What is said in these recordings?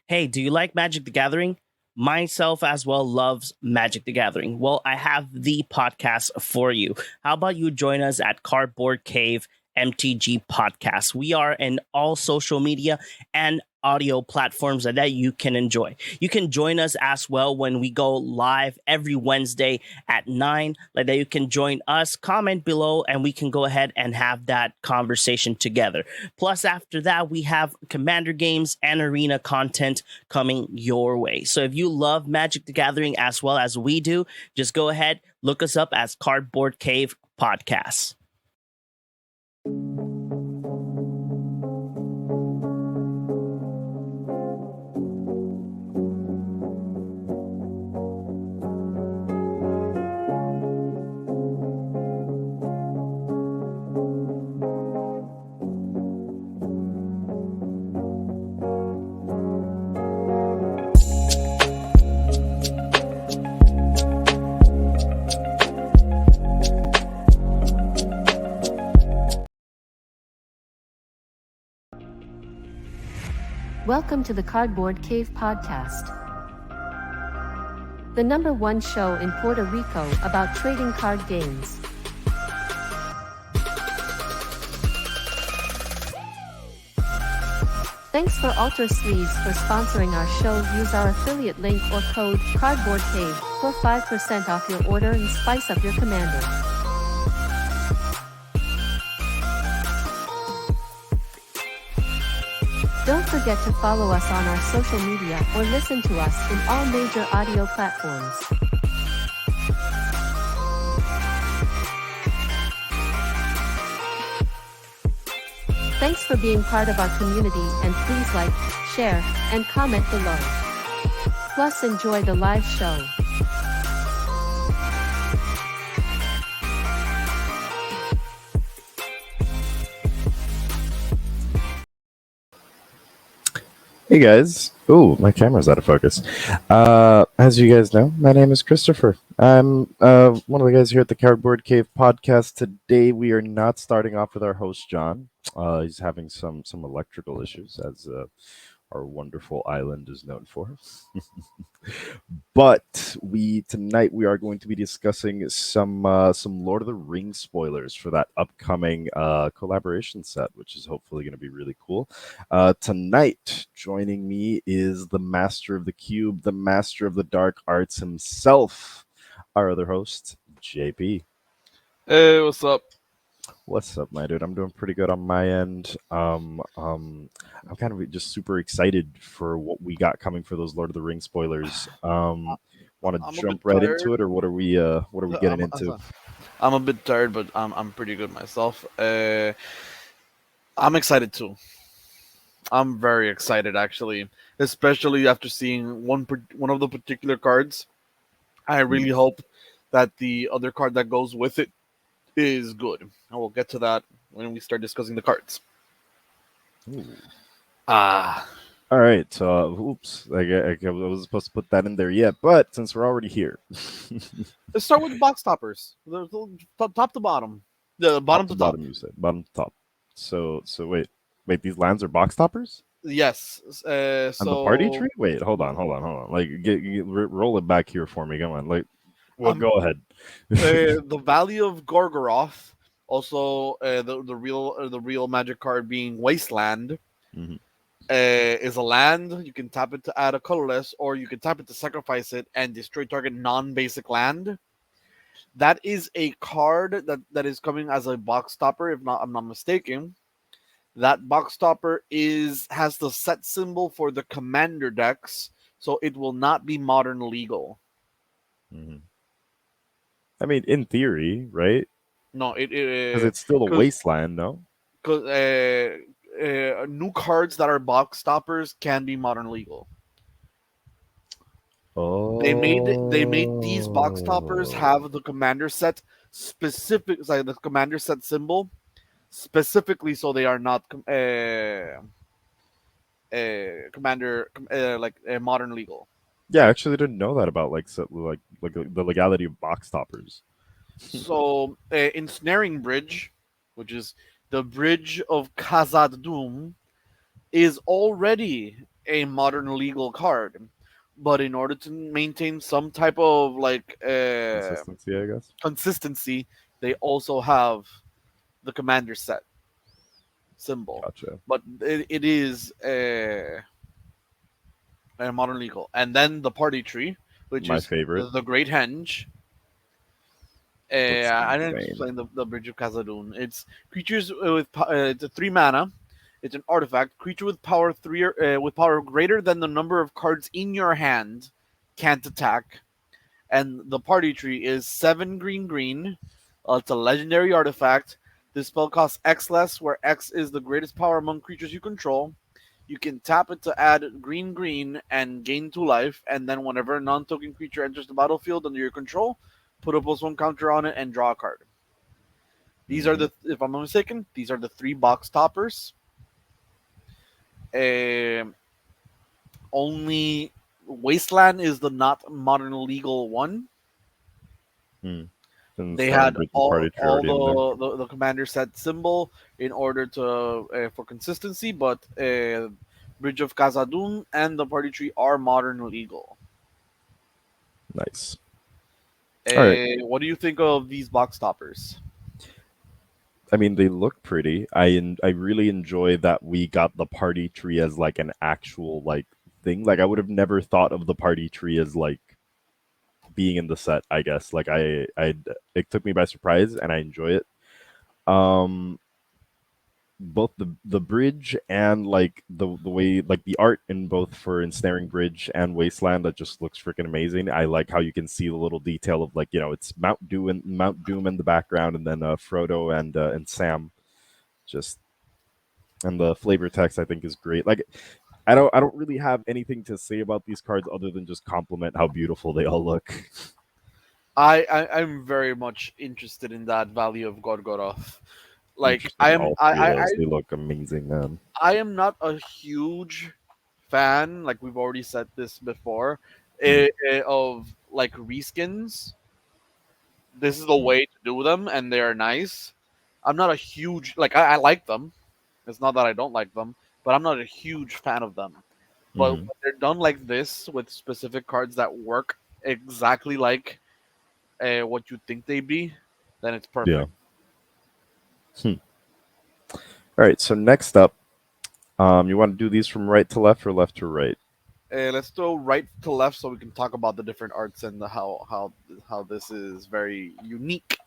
Hey, do you like Magic the Gathering? Myself as well loves Magic the Gathering. Well, I have the podcast for you. How about you join us at Cardboard Cave MTG Podcast? We are in all social media and audio platforms that you can enjoy. You can join us as well when we go live every Wednesday at 9. Like that, you can join us, comment below, and we can go ahead and have that conversation together. Plus, after that, we have Commander games and arena content coming your way. So if you love Magic the Gathering as well as we do, just go ahead, look us up as Cardboard Cave Podcasts. Welcome to the Cardboard Cave Podcast, the #1 show in Puerto Rico about trading card games. Thanks for S03 for sponsoring our show. Use our affiliate link or code CardboardCave for 5% off your order and spice up your commander. Don't forget to follow us on our social media or listen to us in all major audio platforms. Thanks for being part of our community, and please like, share, and comment below. Plus, enjoy the live show. Hey guys. Oh, my camera's out of focus. As you guys know, my name is Christopher. I'm one of the guys here at the Cardboard Cave Podcast. Today we are not starting off with our host John. He's having some electrical issues, as our wonderful island is known for. But tonight we are going to be discussing some Lord of the Rings spoilers for that upcoming collaboration set, which is hopefully going to be really cool. Tonight, joining me is the master of the cube, the master of the dark arts himself, our other host, JP. Hey, what's up? What's up, my dude? I'm doing pretty good on my end. I'm kind of just super excited for what we got coming for those Lord of the Rings spoilers. Want to jump right into it, or what are we getting into? I'm a bit tired, but I'm pretty good myself. I'm excited too. I'm very excited, actually, especially after seeing one of the particular cards. I really hope that the other card that goes with it is good. I will get to that when we start discussing the cards. All right. So, oops, I wasn't supposed to put that in there yet, but since we're already here, let's start with the box toppers. The top to bottom. The bottom to top. Bottom, you said bottom to top. So wait. These lands are box toppers? Yes. And the party tree? Wait, hold on. Like, roll it back here for me. Come on. Like, well, go ahead. The value of Gorgoroth, also the real magic card being Wasteland, is a land. You can tap it to add a colorless, or you can tap it to sacrifice it and destroy target non-basic land. That is a card that is coming as a box stopper, if I'm not mistaken. That box stopper has the set symbol for the commander decks, so it will not be modern legal. I mean, in theory, right? No, because it's still a wasteland, no? Because new cards that are box stoppers can be modern legal. Oh, they made these box stoppers have the commander set specific, like the commander set symbol specifically, so they are not commander modern legal. Yeah, I actually didn't know that about like the legality of box toppers. So, Ensnaring Bridge, which is the Bridge of Khazad Dûm, is already a modern legal card. But in order to maintain some type of like Consistency, I guess. consistency, they also have the commander set symbol. Gotcha. But it is a modern legal. And then the party tree, which My is favorite. the Great Henge. Looks I didn't insane. explain the Bridge of Khazad-dûm. It's creatures it's a 3 mana. It's an artifact. Creature with power with power greater than the number of cards in your hand can't attack. And the party tree is 7 green. It's a legendary artifact. This spell costs X less, where X is the greatest power among creatures you control. You can tap it to add green and gain 2 life, and then whenever a non-token creature enters the battlefield under your control, put a +1 counter on it and draw a card. These are Mhm. if I'm not mistaken, these are the 3 box toppers. Only Wasteland is the not modern legal one. Hmm. And They Standard had Bridge and all Party Tree already in there. the commander set symbol in order to for consistency, but Bridge of Khazad-dûm and the party tree are modern legal. Nice. All right. What do you think of these box toppers? I mean, they look pretty. I really enjoy that we got the party tree as like an actual like thing. Like I would have never thought of the party tree as like being in the set. I guess like I it took me by surprise and I enjoy it. Um, both the bridge and like the way like the art in both for Ensnaring Bridge and Wasteland that just looks freaking amazing. I like how you can see the little detail of like it's Mount Doom in the background and then Frodo and Sam just and the flavor text I think is great. Like I don't really have anything to say about these cards other than just compliment how beautiful they all look. I'm very much interested in that Valley of Gorgoroth. Like Interested in all three of those. They look amazing, man. I am not a huge fan, like we've already said this before, Mhm. of like reskins. This is the Mhm. way to do them, and they are nice. I'm not a huge like I like them. It's not that I don't like them, but I'm not a huge fan of them. But when Mhm. they're done like this with specific cards that work exactly like what you think they be, then it's Yeah. perfect. Hmm. All right. So next up, you want to do these from right to left or left to right? Let's go right to left so we can talk about the different arts and how this is very unique.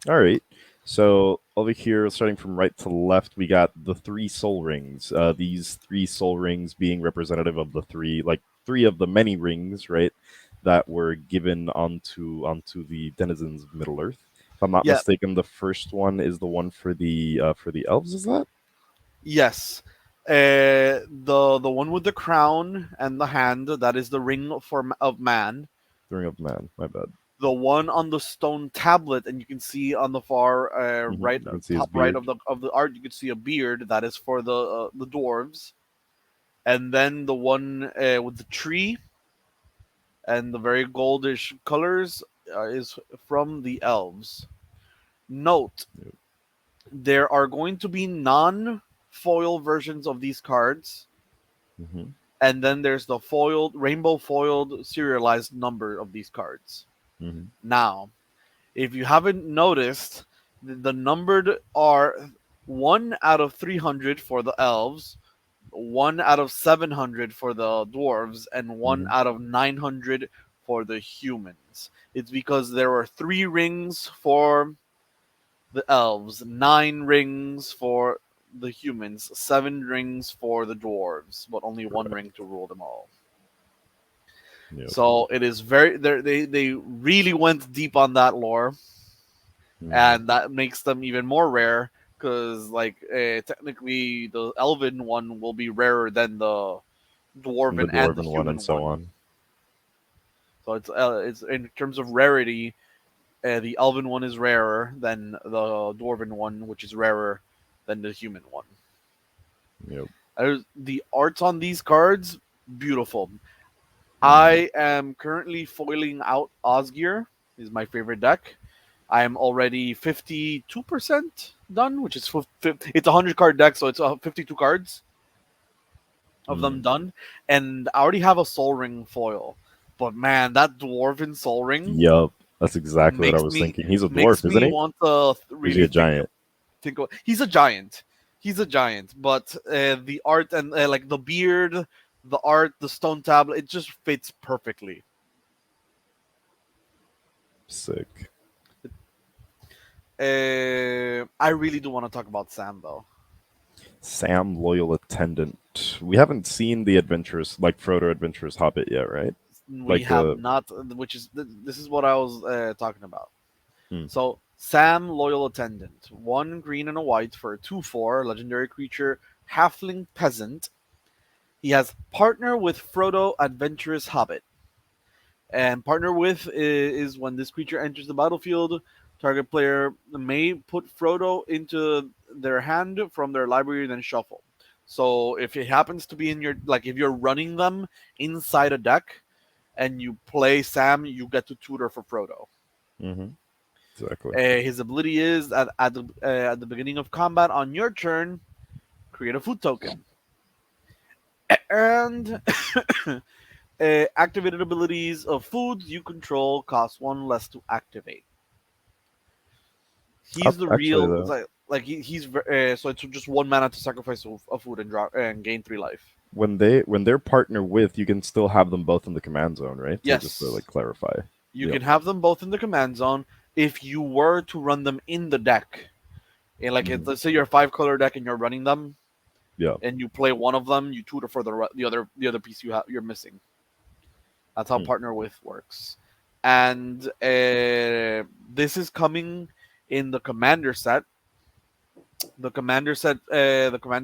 All right. So over here, starting from right to left, we got the 3 soul rings. These 3 soul rings being representative of the three of the many rings, right, that were given onto the denizens of Middle Earth. If I'm not Yeah, mistaken, the first one is the one for the elves. Is that yes. The one with the crown and the hand, that is the ring of man. the ring of man? My bad. The one on the stone tablet, and you can see on the far right You can see his top right beard. of the art, you can see a beard that is for the dwarves. And then the one with the tree and the very goldish colors is from the elves. Note, Yep. there are going to be non-foil versions of these cards, Mm-hmm. and then there's the foiled, rainbow foiled, serialized number of these cards. Mm-hmm. Now, if you haven't noticed, the numbered are 1 out of 300 for the elves, 1 out of 700 for the dwarves, and 1 Mm-hmm. out of 900 for the humans. It's because there are 3 rings for the elves, 9 rings for the humans, 7 rings for the dwarves, but only one Correct. ring to rule them all. Yep. So it is very they really went deep on that lore, Mm-hmm. and that makes them even more rare because like technically the elven one will be rarer than the And the dwarven and the dwarven one and human so one. on. So it's in terms of rarity, the elven one is rarer than the dwarven one, which is rarer than the human one. Yep. The arts on these cards, beautiful. Mm-hmm. I am currently foiling out Osgir. Is my favorite deck. I am already 52% done, which is it's a 100 card deck, so it's 52 cards. of them Mm. done, and I already have a Soul Ring foil. But man, that Dwarven Soul Ring Yup. That's exactly what I makes was me thinking. He's a makes dwarf, isn't me he? want to Or is he really a giant? think. He's a giant. He's a giant, but the art and like the beard, the art, the stone tablet, it just fits perfectly. Sick. I really do want to talk about Sam though. Sam, loyal attendant. We haven't seen the adventurous, like Frodo adventurous hobbit yet, right? We Like have the. not, which is this is what I was talking about. Hmm. So Sam, loyal attendant, one green and a white for a 2/4 legendary creature, halfling peasant. He has partner with Frodo, adventurous hobbit. And partner with is when this creature enters the battlefield, target player may put Frodo into their hand from their library, then shuffle. So if it happens to be in your, like if you're running them inside a deck and you play Sam, you get to tutor for Frodo. Mm-hmm. Exactly. His ability is at the beginning of combat on your turn, create a food token. And activated abilities of foods you control cost one less to activate. He's the Actually, real, though, so it's just one mana to sacrifice a food and draw and gain 3 life. when they're partner with, you can still have them both in the command zone, right? So just to Yes, like clarify. you Yep. can have them both in the command zone if you were to run them in the deck. And Hmm. let's say you're a 5 color deck and you're running them, Yeah. and you play one of them, you tutor for the other piece you're missing. That's how Hmm. partner with works. And this is coming in the commander set. The commander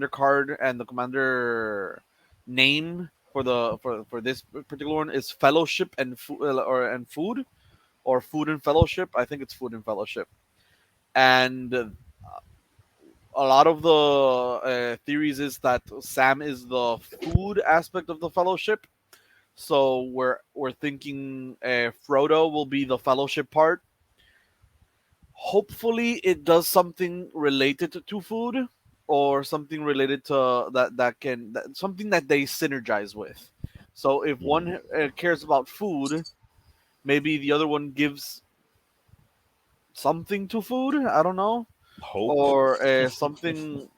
card, and the commander name for this particular one is fellowship and food, or food and fellowship. I think it's food and fellowship. And a lot of the theories is that Sam is the food aspect of the fellowship. So we're thinking Frodo will be the fellowship part. Hopefully, it does something related to food, or something related to something that they synergize with. So if Hmm. one cares about food, maybe the other one gives something to food. I don't know, Hope. or something,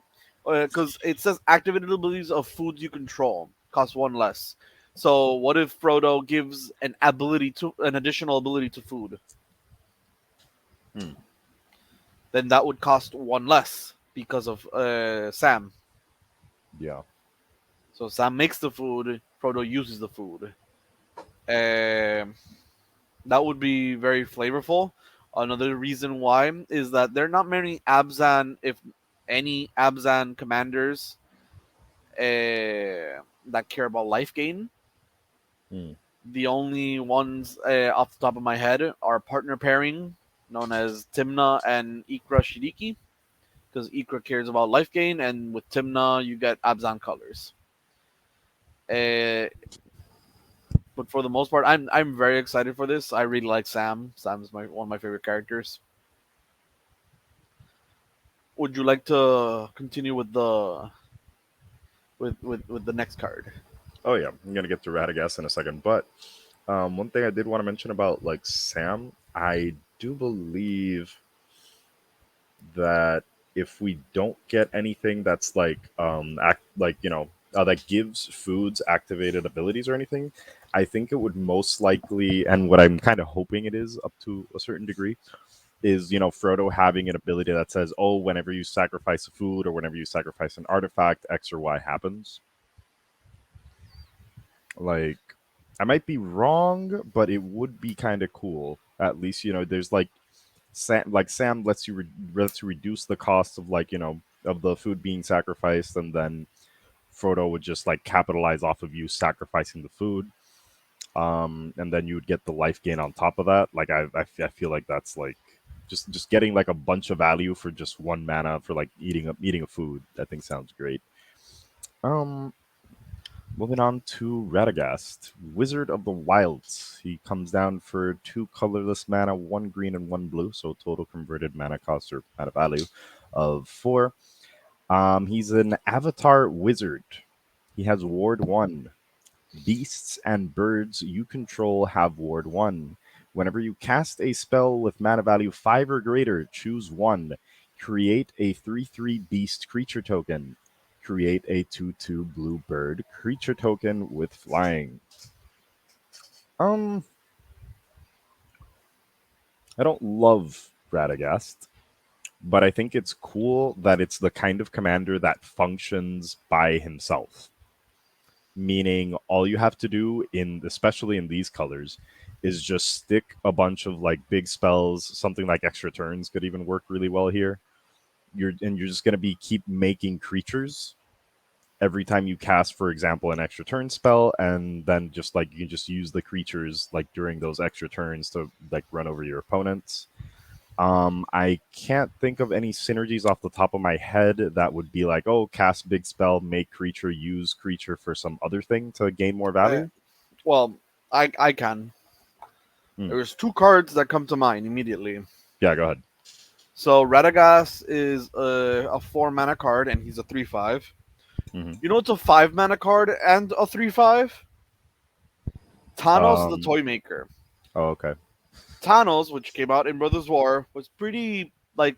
because it says activated abilities of foods you control cost one less. So what if Frodo gives an additional ability to food? Hmm. Then that would cost one less because of Sam. Yeah. So Sam makes the food, Frodo uses the food. Um, that would be very flavorful. Another reason why is that there are not many Abzan, if any Abzan commanders that care about life gain. Hmm. The only ones off the top of my head are partner pairing, known as Timna and Ikra Shiriki, because Ikra cares about life gain, and with Timna you get Abzan colors. Uh, but for the most part, I'm very excited for this. I really like Sam. Sam's one of my favorite characters. Would you like to continue with the next card? Oh yeah, I'm gonna get to Radagast in a second, but one thing I did want to mention about like Sam, I do believe that if we don't get anything that's like that gives foods activated abilities or anything, I think it would most likely, and what I'm kind of hoping it is up to a certain degree, is Frodo having an ability that says, oh, whenever you sacrifice a food or whenever you sacrifice an artifact, X or Y happens. Like, I might be wrong, but it would be kind of cool. At least there's Sam lets you reduce the cost of of the food being sacrificed, and then Frodo would just like capitalize off of you sacrificing the food, and then you would get the life gain on top of that. Like I feel like that's like just getting like a bunch of value for just one mana for like eating a food. I think sounds great. Um, Moving on to Radagast, Wizard of the Wilds. He comes down for 2 colorless mana, 1 green and 1 blue, so total converted mana cost or mana value of 4. He's an Avatar Wizard. He has Ward 1. Beasts and birds you control have Ward 1. Whenever you cast a spell with mana value 5 or greater, choose 1. Create a 3/3 beast creature token. Create a 2/2 blue bird creature token with flying. Um, I don't love Radagast, but I think it's cool that it's the kind of commander that functions by himself. Meaning all you have to do in especially in these colors is just stick a bunch of like big spells, something like extra turns could even work really well here. You're just going to be keep making creatures every time you cast, for example, an extra turn spell, and then just like you can just use the creatures like during those extra turns to like run over your opponents. I can't think of any synergies off the top of my head that would be like, oh, cast big spell, make creature, use creature for some other thing to gain more Uh, value. well, I can. Hmm. There's two cards that come to mind immediately. Yeah, go ahead. So Radagast is a 4 mana card, and he's a 3/5. Hmm. You know it's a 5 mana card and a 3/5? Thanos the Um, Toy Maker. oh, okay. Thanos, which came out in Brothers War, was pretty like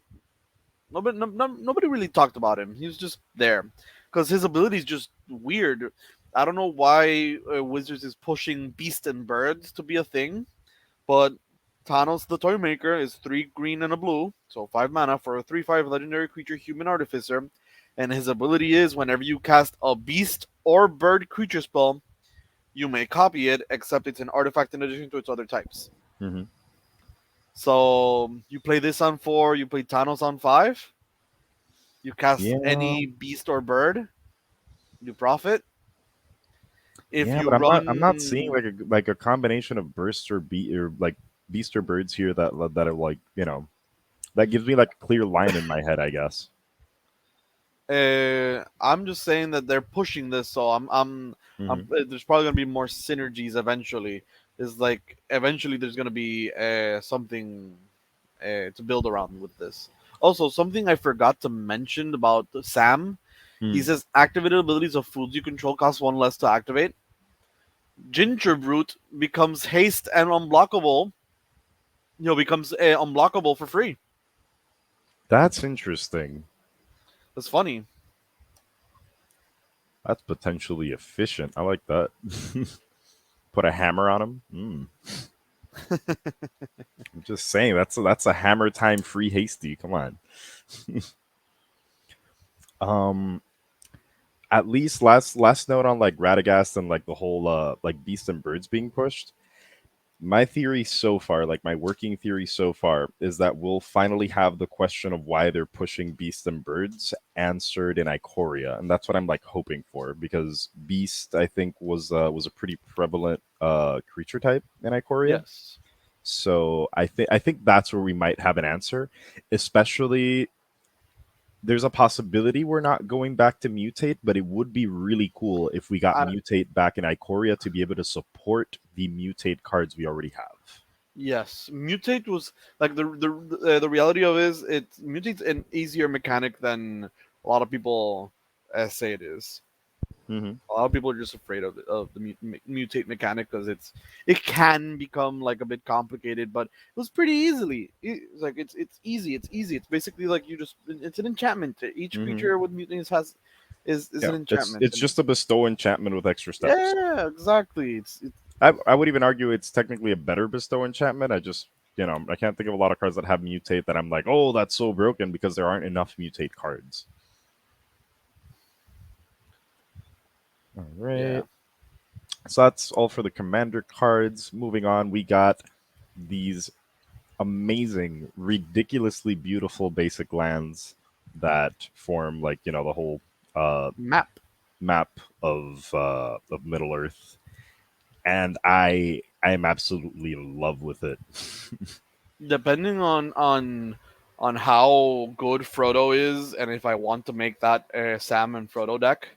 nobody really talked about him. He was just there because his ability is just weird. I don't know why Wizards is pushing Beast and Birds to be a thing, but Thanos the Toy Maker is 3 green and a blue, so 5 mana for a 3/5 legendary creature human artificer, and his ability is whenever you cast a beast or bird creature spell, you may copy it, except it's an artifact in addition to its other types. Hmm. So you play this on 4, you play Thanos on 5, you cast Yeah, any beast or bird, you profit. If yeah, you but I'm not seeing run, like a combination of bursts or beat or like beast or birds here that are like that gives me like a clear line in my head, I guess. I'm just saying that they're pushing this, so Hmm. there's probably gonna be more synergies eventually. Is like eventually there's gonna be something to build around with this. Also, something I forgot to mention about Sam. He Hmm. says activated abilities of foods you control cost 1 less to activate. Ginger Brute becomes haste and unblockable. Becomes unblockable for free. That's interesting. That's funny. That's potentially efficient. I like that. Put a hammer on him. I'm just saying that's a hammer time free hasty. Come on. Um, at least last note on like Radagast and like the whole like beast and birds being pushed. My theory so far, like my working theory so far, is that we'll finally have the question of why they're pushing beast and birds answered in Ikoria, and that's what I'm like hoping for because beast I think was a pretty prevalent creature type in Ikoria. Yes. So I think that's where we might have an answer, especially there's a possibility we're not going back to mutate, but it would be really cool if we got I, mutate back in Ikoria to be able to support the mutate cards we already have. Yes, mutate was like the reality of it is it mutate's an easier mechanic than a lot of people say it is. Hmm. A lot of people are just afraid of the mutate mechanic because it can become like a bit complicated, but it was pretty easily. It's like it's easy. It's easy. It's basically like it's an enchantment. Each Hmm. creature with mutants has is Yeah, an it's enchantment. it's just a bestow enchantment with extra steps. Yeah, exactly. It's I would even argue it's technically a better bestow enchantment. I just I can't think of a lot of cards that have mutate that I'm like, oh, that's so broken because there aren't enough mutate cards. All yeah. right. So that's all for the commander cards. Moving on, we got these amazing, ridiculously beautiful basic lands that form like the whole uh, Map. map of Middle Earth, and I am absolutely in love with it. Depending on how good Frodo is, and if I want to make that Sam and Frodo deck,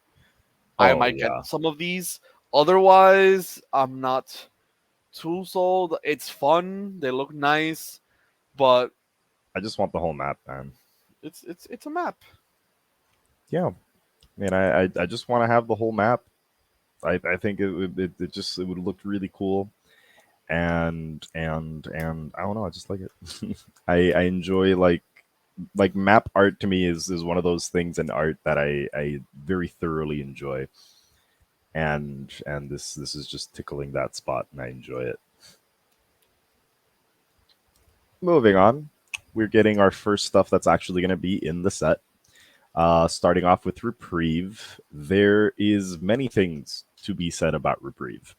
I Oh might get yeah, some of these. Otherwise, I'm not too sold. It's fun. They look nice, but I just want the whole map, man. it's a map. Yeah. mean, I just want to have the whole map. I think it would look really cool, and I don't know, I just like it. I enjoy like map art to me is one of those things in art that I very thoroughly enjoy, and this is just tickling that spot, and I enjoy it. Moving on, we're getting our first stuff that's actually going to be in the set. Starting off with Reprieve, there is many things to be said about Reprieve.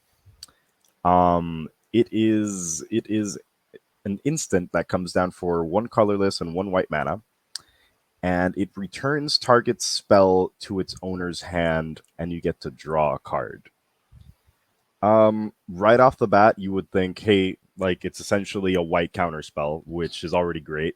It is an instant that comes down for one colorless and one white mana, and it returns target spell to its owner's hand, and you get to draw a card. Right off the bat, you would think, hey, like it's essentially a white counter spell, which is already great.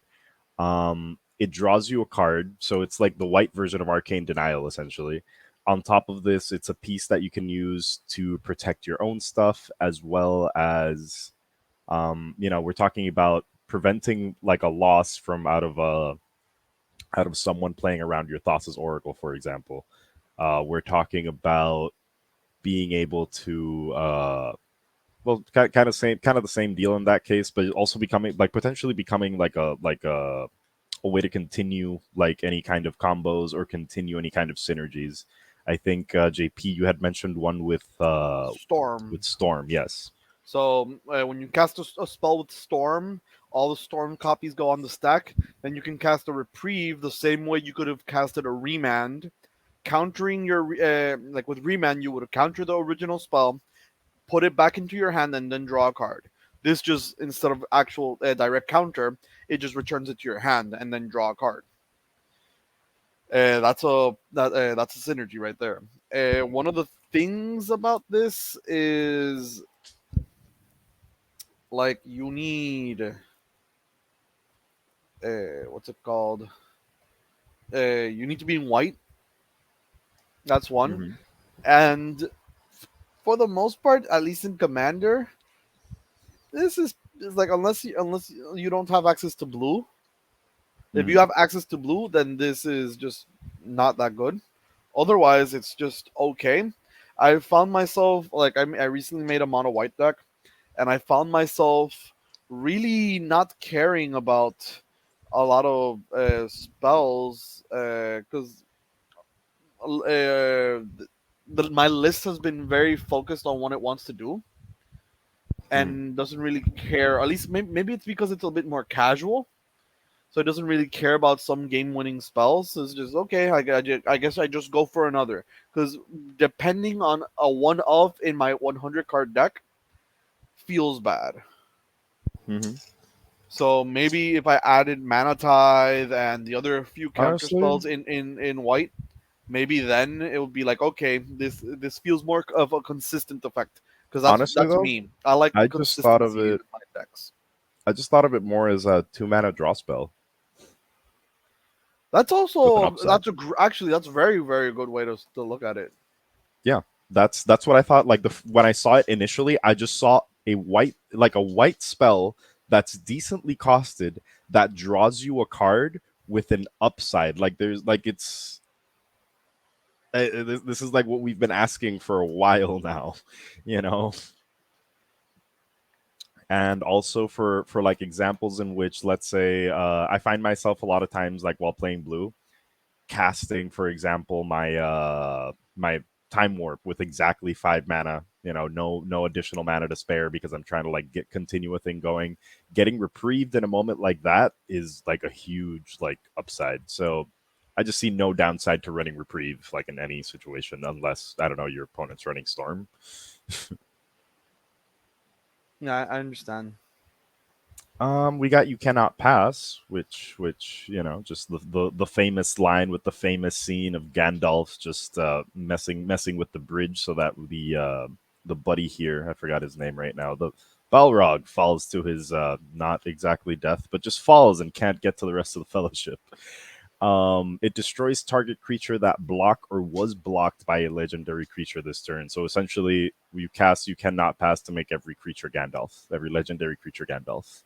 It draws you a card, so it's like the white version of Arcane Denial, essentially. On top of this, it's a piece that you can use to protect your own stuff, as well as, we're talking about preventing like a loss from out of someone playing around your Thassa's Oracle, for example. We're talking about being able to kind of the same deal in that case, but also becoming like potentially becoming a way to continue like any kind of combos or continue any kind of synergies. I think JP, you had mentioned one Storm. with Storm. Yes. So when you cast a spell with Storm, all the Storm copies go on the stack. Then you can cast a Reprieve the same way you could have casted a Remand, countering your like with Remand, you would have countered the original spell, put it back into your hand, and then draw a card. This just instead of actual direct counter, it just returns it to your hand and then draw a card. That's a synergy right there. One of the things about this is like you need what's it called? You need to be in white. That's one, Mm-hmm. and for the most part, at least in Commander, this is like unless you don't have access to blue. If you Mm-hmm. have access to blue, then this is just not that good. Otherwise, it's just okay. I found myself like I recently made a mono white deck, and I found myself really not caring about a lot of spells because my list has been very focused on what it wants to do and doesn't really care. At least maybe it's because it's a bit more casual, so it doesn't really care about some game-winning spells. It's just okay. I guess I just go for another because depending on a one of in my 100 card deck feels bad. Mm-hmm. So maybe if I added Mana Tithe and the other few counter Honestly, spells in white, maybe then it would be like okay, this feels more of a consistent effect because honestly that's though, me. I like I just thought of consistency in it. my decks. I just thought of it more as a 2 mana draw spell That's with an also upside. actually that's very good way to look at it. Yeah, that's what I thought. Like when I saw it initially, I just saw a white spell that's decently costed that draws you a card with an upside. Like there's like it's this is like what we've been asking for a while now, you know. And also for like examples in which, let's say, I find myself a lot of times like while playing blue casting, for example, my time warp with exactly 5 mana. No additional mana to spare because I'm trying to like continue a thing going. Getting reprieved in a moment like that is like a huge like upside. So I just see no downside to running reprieve like in any situation, unless I don't know your opponent's running storm. Yeah, I understand. We got you cannot pass, which just the famous line with the famous scene of Gandalf just messing with the bridge so that the buddy here, I forgot his name right now, the Balrog falls to his not exactly death, but just falls and can't get to the rest of the fellowship. It destroys target creature that block or was blocked by a legendary creature this turn. So essentially, you cast you cannot pass to make every creature Gandalf, every legendary creature Gandalf.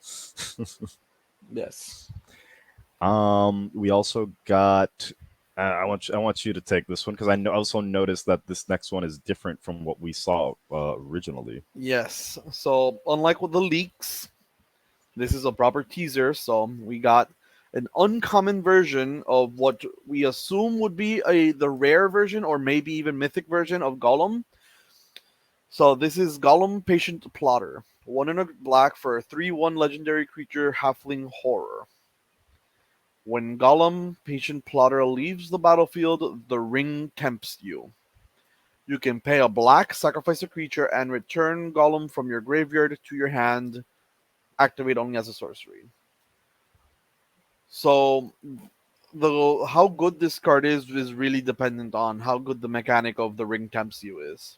Yes. We also got I want you to take this one because I also noticed that this next one is different from what we saw originally. Yes. So unlike with the leaks, this is a proper teaser. So we got an uncommon version of what we assume would be the rare version or maybe even mythic version of Gollum. So this is Gollum Patient Plotter. 1 in a black for a 3/1 legendary creature halfling horror. When Gollum Patient Plotter leaves the battlefield, the ring tempts you. You can pay a black, sacrifice a creature, and return Gollum from your graveyard to your hand. Activate only as a sorcery. So the how good this card is really dependent on how good the mechanic of the ring tempts you is.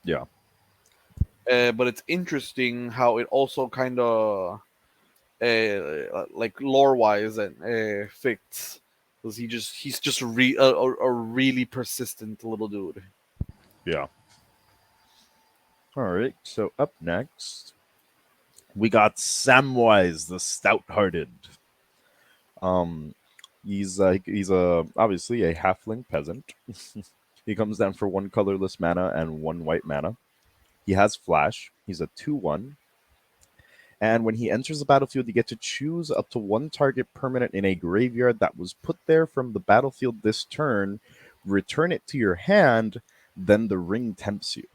Yeah. But it's interesting how it also kind of like lore wise and fits because he's just a really persistent little dude. Yeah. All right. So up next, we got Samwise the Stout-Hearted. Um, he's a obviously a halfling peasant. He comes down for 1 colorless mana and 1 white mana. He has flash. He's a 2/1. And when he enters the battlefield, you get to choose up to 1 target permanent in a graveyard that was put there from the battlefield this turn. Return it to your hand, then the ring tempts you.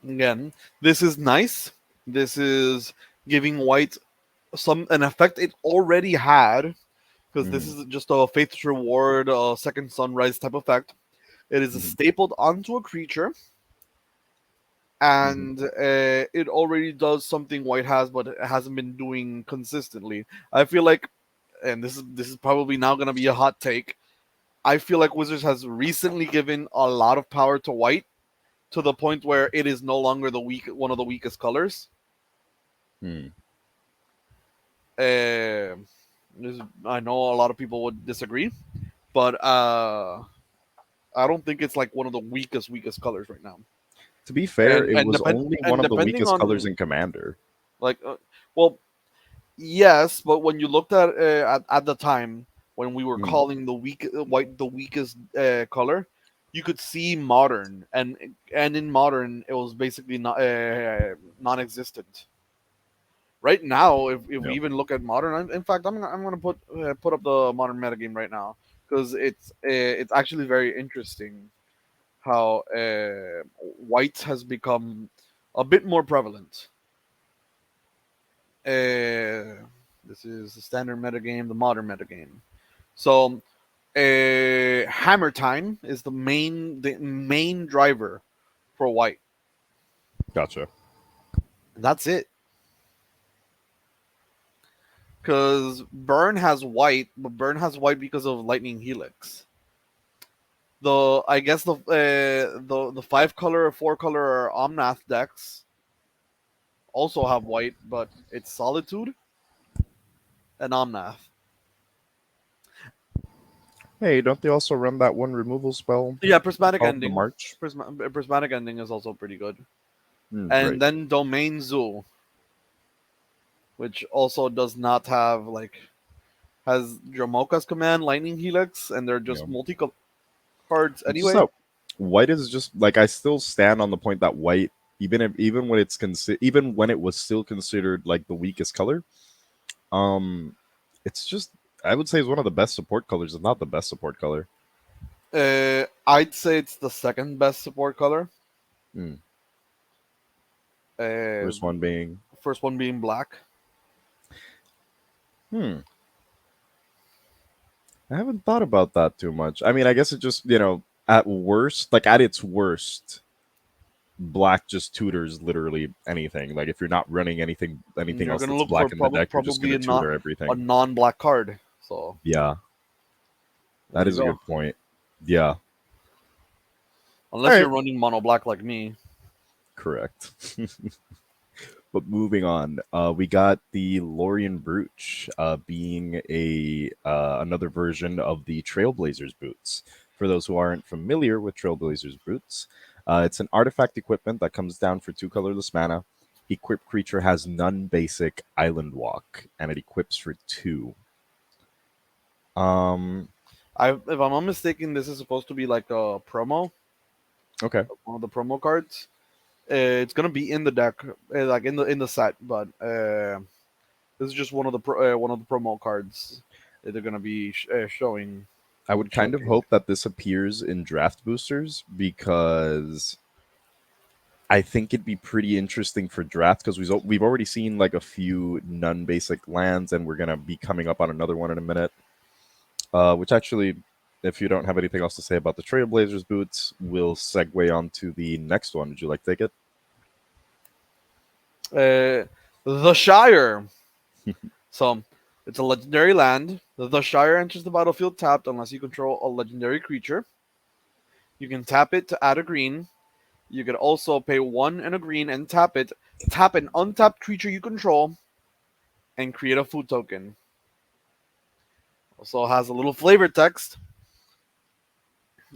Again, this is nice. This is giving white some an effect it already had because this Mhm, is just a faith's reward, second sunrise type effect. It is mhm, stapled onto a creature, mhm. and it already does something white has, but it hasn't been doing consistently. I feel like, and this is probably now going to be a hot take. I feel like Wizards has recently given a lot of power to white to the point where it is no longer one of the weakest colors. Hmm. Uh, I know a lot of people would disagree, but I don't think it's like one of the weakest colors right now. To be fair, And it and was depend only one and of the depending weakest colors on in Commander. like, well, yes, but when you looked at the time when we were Mm, calling the white the weakest color, you could see modern, and in modern it was basically not non-existent. Right now, if we yeah. even look at modern, in fact, I'm gonna put up the modern metagame right now because it's actually very interesting how white has become a bit more prevalent. This is the standard metagame, the modern metagame. So, hammer time is the main driver for white. Gotcha. And that's it. Because burn has white, but burn has white because of lightning helix. The I guess the 5 color or 4 color Omnath decks also have white, but it's solitude and Omnath. Hey, don't they also run that one removal spell Yeah, prismatic called the ending. March? Prismatic ending is also pretty good. Right. And then Domain Zoo, which also does not have like has Dramoka's command, Lightning Helix, and they're Yeah. just multi cards It's just anyway. that white is just like I still stand on the point that white, even when even when it was still considered like the weakest color, um, it's just I would say it's one of the best support colors, if not the best support color. I'd say it's the second best support color. Mm. Uh, First one being, First one being black. hmm, I haven't thought about that too much. I mean, I guess it just at worst, like at its worst, black just tutors literally anything. Like if you're not running anything You're else gonna that's look for black in the deck, you're just probably gonna tutor a everything. non-black card. So Yeah, there that you is a go. good point. Yeah, all Unless right, you're running mono black like me. correct. But moving on, we got the Lorien Brooch, being a another version of the Trailblazers boots. For those who aren't familiar with Trailblazers boots, it's an artifact equipment that comes down for 2 colorless mana. Equipped creature has none basic island walk, and it equips for 2. Um, If I'm not mistaken, this is supposed to be like a promo, okay. one of the promo cards. It's gonna be in the deck, like in the set, but this is just one of the promo cards that they're gonna be showing I and would kind of showcasing. hope that this appears in draft boosters because I think it'd be pretty interesting for draft because we've already seen like a few non-basic lands, and we're gonna be coming up on another one in a minute. Which actually, if you don't have anything else to say about the Trailblazers boots, we'll segue on to the next one. Would you like to take it? The Shire. So it's a legendary land. The Shire enters the battlefield tapped unless you control a legendary creature. You can tap it to add a green. You can also pay 1 and a green and tap it. Tap an untapped creature you control and create a food token. Also has a little flavor text.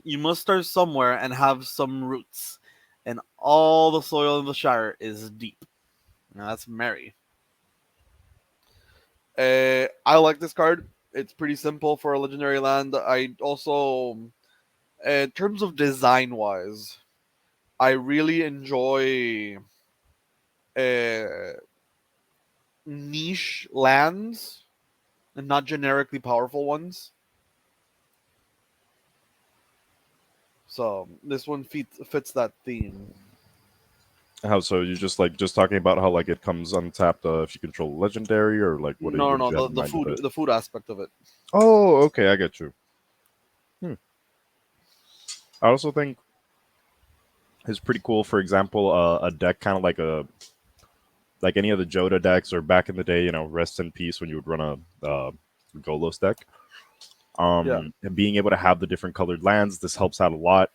You must start somewhere and have some roots, and all the soil in the Shire is deep. Now that's merry. I like this card. It's pretty simple for a legendary land. I also, in terms of design wise, I really enjoy uh, niche lands and not generically powerful ones. So this one fits that theme. How so? You just talking about how like it comes untapped if you control legendary, or like No, what no, did no. you have in The mind with food, it? the food aspect of it. Oh, okay, I get you. Hmm. I also think it's pretty cool. For example, a deck kind of like any of the Joda decks, or back in the day, rest in peace when you would run a Golos deck. Yeah, And being able to have the different colored lands, this helps out a lot.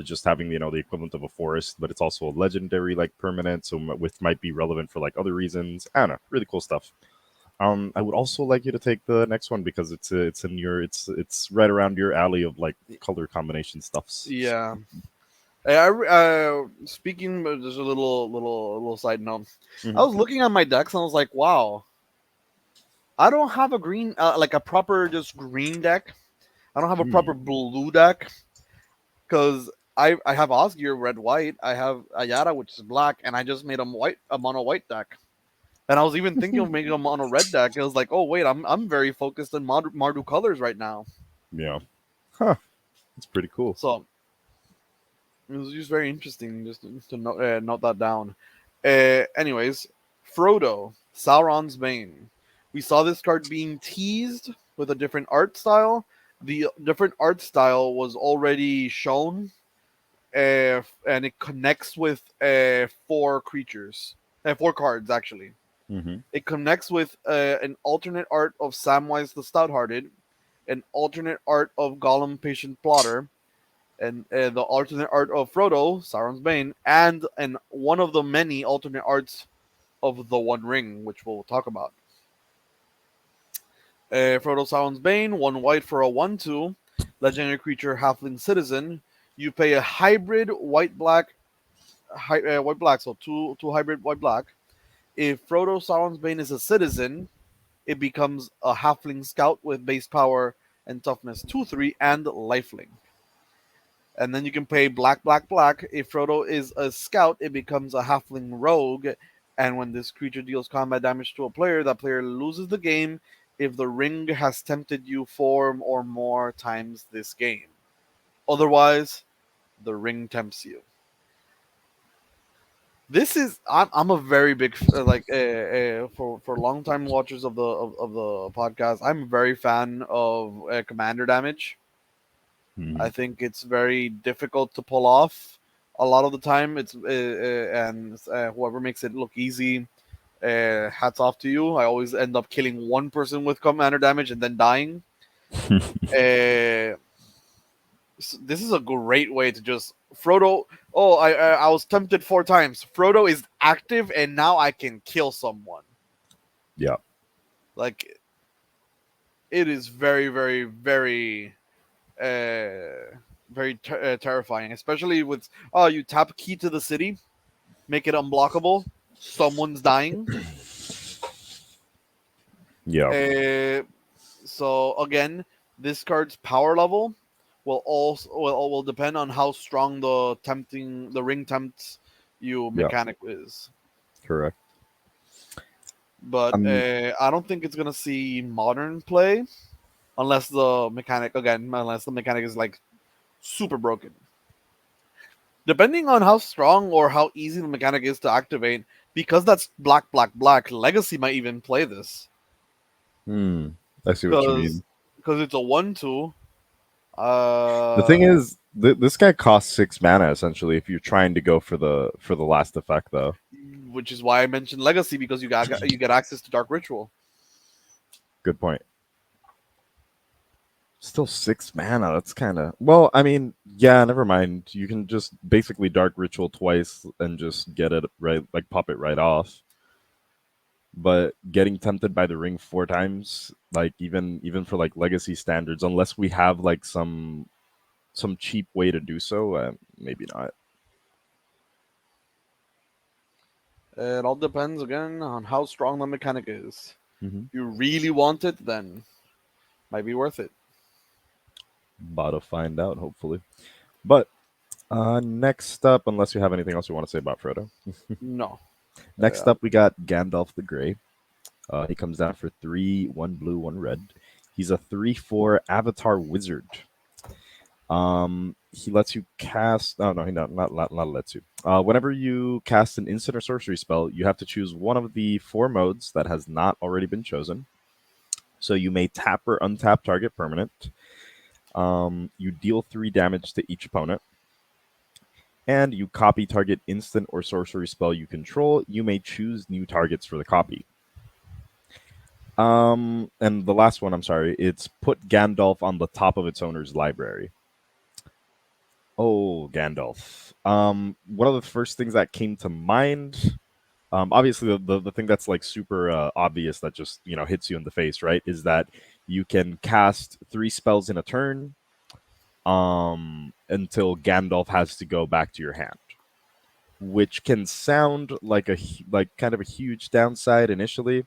Just having the equivalent of a forest, but it's also a legendary like permanent, so which might be relevant for like other reasons. I don't know, really cool stuff. I would also like you to take the next one because it's in your it's right around your alley of like color combination stuffs. yeah. Speaking, there's a little side note. I Mhm. was looking at my decks and I was like, wow, I don't have a green, like a proper just green deck. I don't have a proper Mm. blue deck because I have Osgir red white. I have Ayara which is black, and I just made a mono white deck. And I was even thinking of making a mono red deck. It was like, oh wait, I'm very focused on Mardu colors right now. Yeah, huh? It's pretty cool. So it was just very interesting just to note that down. Anyways, Frodo, Sauron's Bane. We saw this card being teased with a different art style. The different art style was already shown, and it connects with 4 cards actually. Hmm. It connects with an alternate art of Samwise the Stouthearted, an alternate art of Gollum Patient Plotter, and the alternate art of Frodo, Sauron's Bane, and one of the many alternate arts of the One Ring, which we'll talk about. Frodo, Sauron's Bane, 1 white for a 1/2, legendary creature, halfling citizen. You pay a hybrid white black, white black, so two hybrid white black. If Frodo, Sauron's Bane is a citizen, it becomes a halfling scout with base power and toughness 2/3 and lifelink. And then you can pay black, black, black. If Frodo is a scout, it becomes a halfling rogue. And when this creature deals combat damage to a player, that player loses the game if the ring has tempted you 4 or more times this game. Otherwise, the ring tempts you. This is I'm a very big for long time watchers of the podcast. I'm a very fan of commander damage. Hmm. I think it's very difficult to pull off. A lot of the time, it's and whoever makes it look easy, hats off to you. I always end up killing one person with commander damage and then dying. Uh, this is a great way to just Frodo. Oh, I was tempted 4 times. Frodo is active, and now I can kill someone. Yeah. Like it is very, very, very very terrifying, especially with you tap key to the city, make it unblockable, someone's dying. Yeah. Uh, So again, this card's power level will depend on how strong the ring tempts you Yeah, mechanic is. correct. But Um, I don't think it's gonna see modern play unless the mechanic is like super broken. Depending on how strong or how easy the mechanic is to activate, because that's black, black, black. Legacy might even play this hmm, I see what you because mean. it's a 1/2. The thing Uh, is, this guy costs 6 mana essentially. If you're trying to go for the last effect, though. which is why I mentioned Legacy because you get access to Dark Ritual. Good point. Still 6 mana. That's kind of well. I mean, yeah. Never mind. You can just basically Dark Ritual twice and just get it right, like pop it right off. But getting tempted by the ring 4 times, like even for like legacy standards, unless we have like some cheap way to do so, maybe not. It all depends again on how strong the mechanic is. Mm-hmm. If you really want it, then might be worth it. About to find out, hopefully. But next up, unless you have anything else you want to say about Frodo, No. next up we got Gandalf the Grey. He comes down for 3, 1 blue, 1 red. He's a 3/4 Avatar Wizard. He lets you cast. Oh no, he not lets you. Whenever you cast an instant or sorcery spell, you have to choose one of the 4 modes that has not already been chosen. So you may tap or untap target permanent. You deal 3 damage to each opponent, and you copy target instant or sorcery spell you control. You may choose new targets for the copy. And the last one, I'm sorry, it's put Gandalf on the top of its owner's library. Oh, Gandalf. One of the first things that came to mind, obviously the thing that's like super obvious that just hits you in the face, right, is that you can cast 3 spells in a turn, until Gandalf has to go back to your hand, which can sound like like kind of a huge downside initially.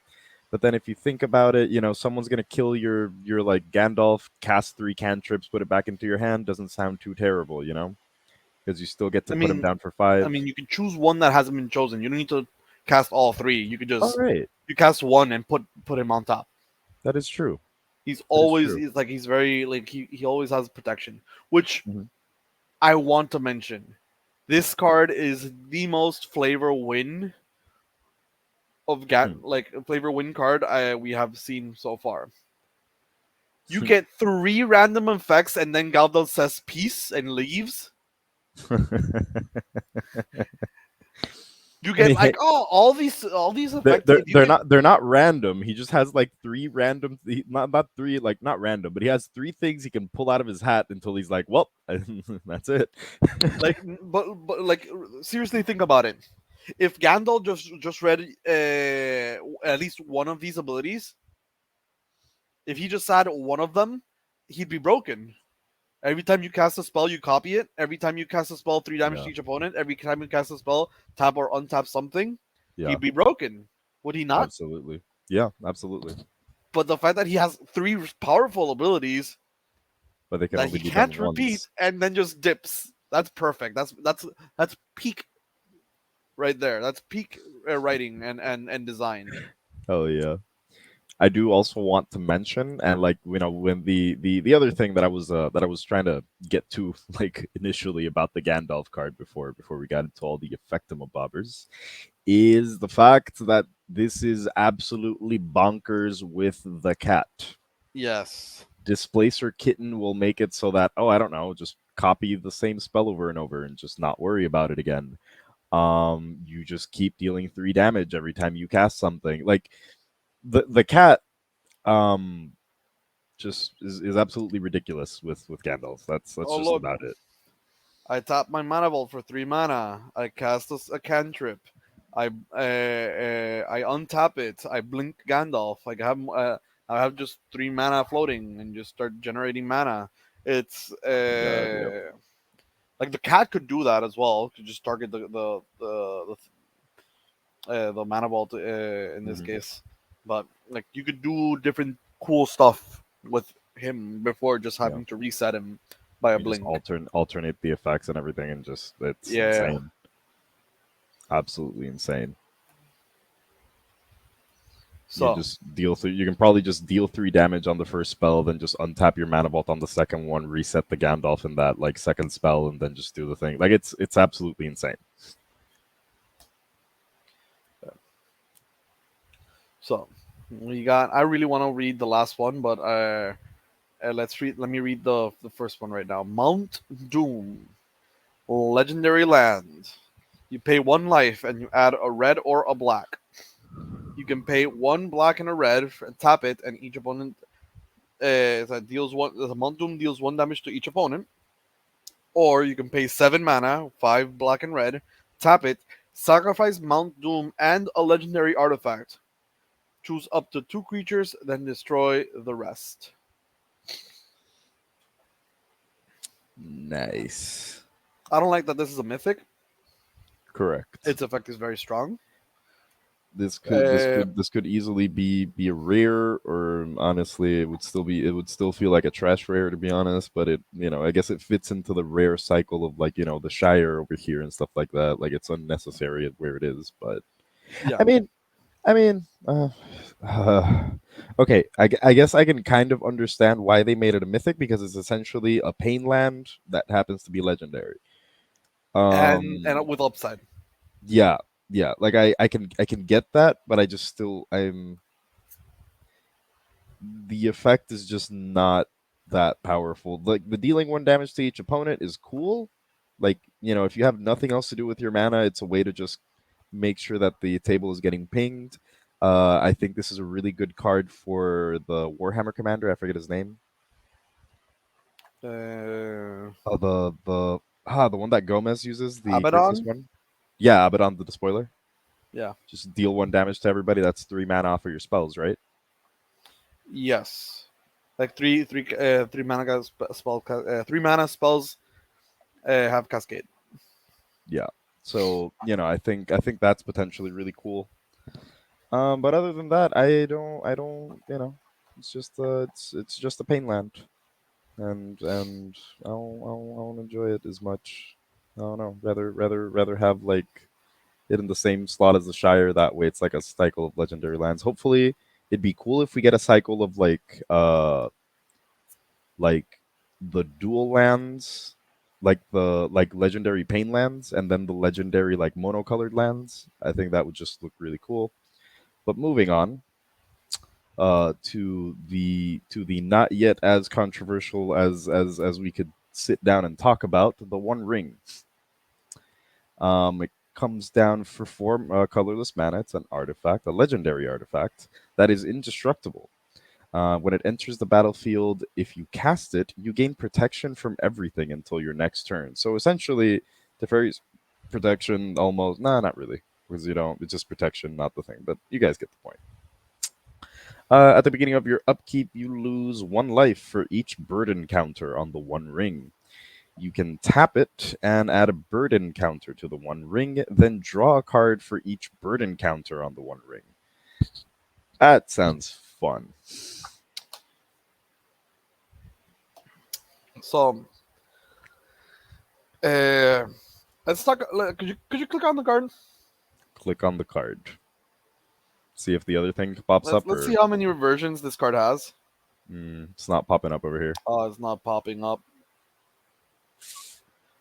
But then if you think about it, someone's gonna kill your like Gandalf, cast 3 cantrips, put it back into your hand. Doesn't sound too terrible, because you still get I to put him mean, down for 5. you can choose one that hasn't been chosen. You don't need to cast all 3. You could All just right, you cast one and put him on top. that is true. He's That is always true. he's very like he always has protection, which Hmm. I want to mention. This card is the most flavor win of Hmm. like flavor win card we have seen so far. You get 3 random effects and then Galdal says peace and leaves. You I get mean, like all these they're, effects. they're, If you they're get not they're not random. He just has like 3 random, not 3, like not random, but he has 3 things he can pull out of his hat until he's like, well, that's it. like, but like seriously think about it. If Gandalf just read at least one of these abilities, if he just had one of them, he'd be broken. Every time you cast a spell, you copy it. Every time you cast a spell, 3 damage Yeah, to each opponent. Every time you cast a spell, tap or untap something, yeah, he'd be broken. Would he not? absolutely. Yeah, absolutely. But the fact that he has 3 powerful abilities But they can that only he be done can't repeat once. and then just dips. That's perfect. That's peak right there. That's peak writing and design. Oh yeah. I do also want to mention, and like when the other thing that I was trying to get to like initially about the Gandalf card before we got into all the effectimobobbers, is the fact that this is absolutely bonkers with the cat. Yes. Displacer Kitten will make it so that, oh, I don't know, just copy the same spell over and over and just not worry about it again. You just keep dealing 3 damage every time you cast something. Like the cat um just is absolutely ridiculous with Gandalf. That's Oh just look, about it. I tap my mana vault for 3 mana. I cast a cantrip. I untap it. I blink Gandalf. I have just 3 mana floating and just start generating mana. It's God, yep. like the cat could do that as well. Could just target the mana vault in this Mhm. case, but like you could do different cool stuff with him before just Yeah. having to reset him by a You just blink. alternate the effects and everything, and just it's Yeah. insane, absolutely insane. You So just deal three. You can probably just deal 3 damage on the first spell, then just untap your mana vault on the second one, reset the Gandalf in that like second spell, and then just do the thing. Like it's absolutely insane. so we got. I really want to read the last one, but let's read. Let me read the first one right now. Mount Doom, legendary land. You pay 1 life and you add a red or a black. You can pay 1 black and a red, tap it, and each opponent that deals one. The Mount Doom deals 1 damage to each opponent. Or you can pay 7 mana, 5 black and red, tap it, sacrifice Mount Doom and a legendary artifact. Choose up to 2 creatures, then destroy the rest. Nice. I don't like that this is a mythic. Correct. Its effect is very strong. This could easily be a rare, or honestly, it would still feel like a trash rare, to be honest. But I guess it fits into the rare cycle of like the Shire over here and stuff like that. Like it's unnecessary at where it is, but Yeah. I mean, I mean, okay. I guess I can kind of understand why they made it a mythic, because it's essentially a pain land that happens to be legendary. And with upside. Yeah, yeah. Like I can get that, but I just still I'm the effect is just not that powerful. Like the dealing 1 damage to each opponent is cool. Like, if you have nothing else to do with your mana, it's a way to just make sure that the table is getting pinged. I think this is a really good card for the Warhammer commander. I forget his name. The one that Gomez uses, the Grixis Abaddon? one. Yeah, Abaddon the Despoiler. Yeah. Just deal 1 damage to everybody. That's 3 mana off of your spells, right? Yes. Like three mana spell 3 mana spells have cascade. Yeah. So I think that's potentially really cool. But other than that, I don't. It's just a pain land, and I don't enjoy it as much. I don't know. Rather have like it in the same slot as the Shire. That way, it's like a cycle of legendary lands. Hopefully, it'd be cool if we get a cycle of like the dual lands, like the legendary pain lands, and then the legendary like monocolored lands. I think that would just look really cool. But moving on to the not yet as controversial as we could sit down and talk about, the One Ring. It comes down for 4 colorless mana. It's an artifact, a legendary artifact that is indestructible. When it enters the battlefield, if you cast it, you gain protection from everything until your next turn. So essentially, Teferi's protection almost. Nah, not really. Because it's just protection, not the thing. But you guys get the point. At the beginning of your upkeep, you lose 1 life for each burden counter on the One Ring. You can tap it and add a burden counter to the One Ring, then draw a card for each burden counter on the One Ring. That sounds fun. So let's talk. Could you click on the card? Click on the card. See if the other thing pops up. Let's see how many reversions this card has. It's not popping up over here. Oh, it's not popping up.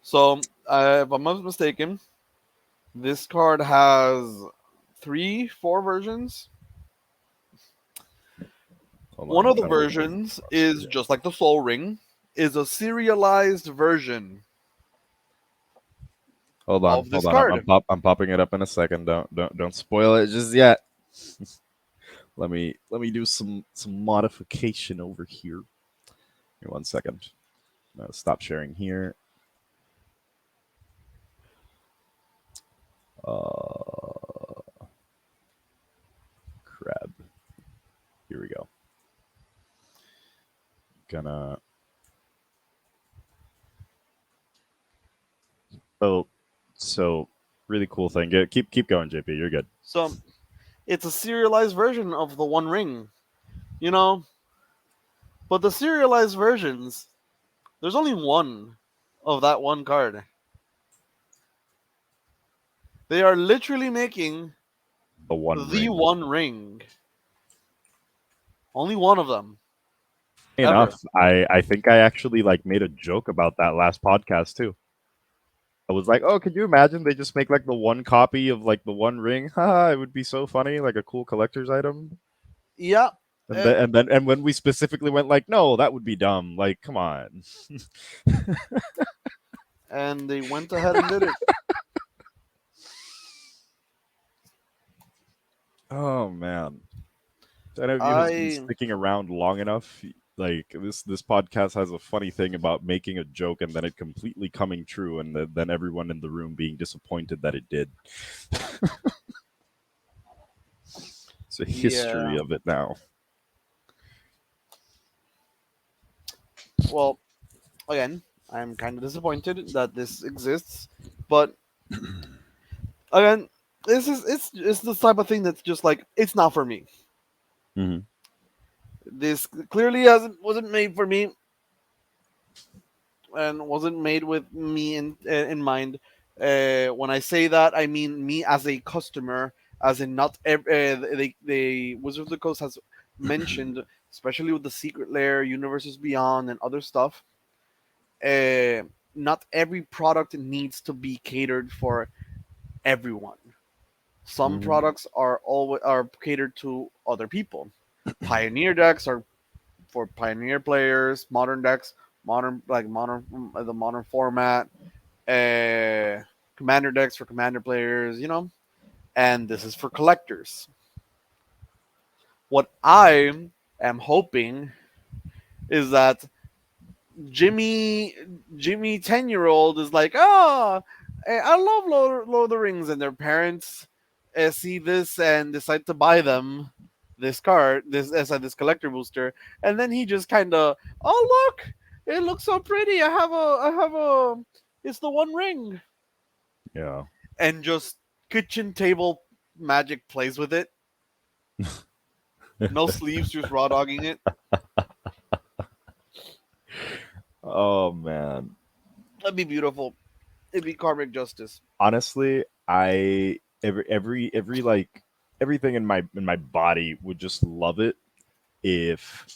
So, if I'm not mistaken, this card has 4 versions. One of the versions is just like the Soul Ring, is a serialized version. Hold on, of this hold on. card. I'm popping it up in a second. Don't spoil it just yet. Let me do some modification over here. Give me 1 second. Stop sharing here. Crab. Here we go. Gonna. So really cool thing. Keep going, JP. You're good. So, it's a serialized version of the One Ring. You know, But the serialized versions, there's only one of that one card. They are literally making The One the Ring. one ring. Only one of them ever. Enough. I think I actually like made a joke about that last podcast too. I was like, "Oh, could you imagine they just make like the one copy of like the One Ring? Haha, it would be so funny, like a cool collector's item." Yeah, And uh, then when we specifically went like, "No, that would be dumb." Like, come on. and they went ahead and did it. Oh man. So any of you who's been I sticking around long enough, like this podcast has a funny thing about making a joke and then it completely coming true, and then everyone in the room being disappointed that it did. It's a history yeah. of it now. Well, again, I'm kind of disappointed that this exists, but again, this is it's the type of thing that's just like it's not for me. Mm-hmm. This clearly wasn't made for me, and wasn't made with me in mind. When I say that, I mean me as a customer, as in not the Wizard of the Coast has mentioned, especially with the Secret Lair, Universes Beyond, and other stuff. Uh, Not every product needs to be catered for everyone. Some Mm-hmm. products are catered to other people. Pioneer decks are for pioneer players. Modern decks, the modern format. Uh, Commander decks for commander players. And this is for collectors. What I am hoping is that Jimmy Jimmy 10-year-old is like, oh, I love Lord of the Rings, and their parents see this and decide to buy them this card, this collector booster, and then he just kind of, oh look, it looks so pretty. It's the One Ring, Yeah. and just kitchen table magic plays with it. No sleeves, just raw dogging it. Oh man. That'd be beautiful. It'd be karmic justice. Honestly, I every like everything in my body would just love it if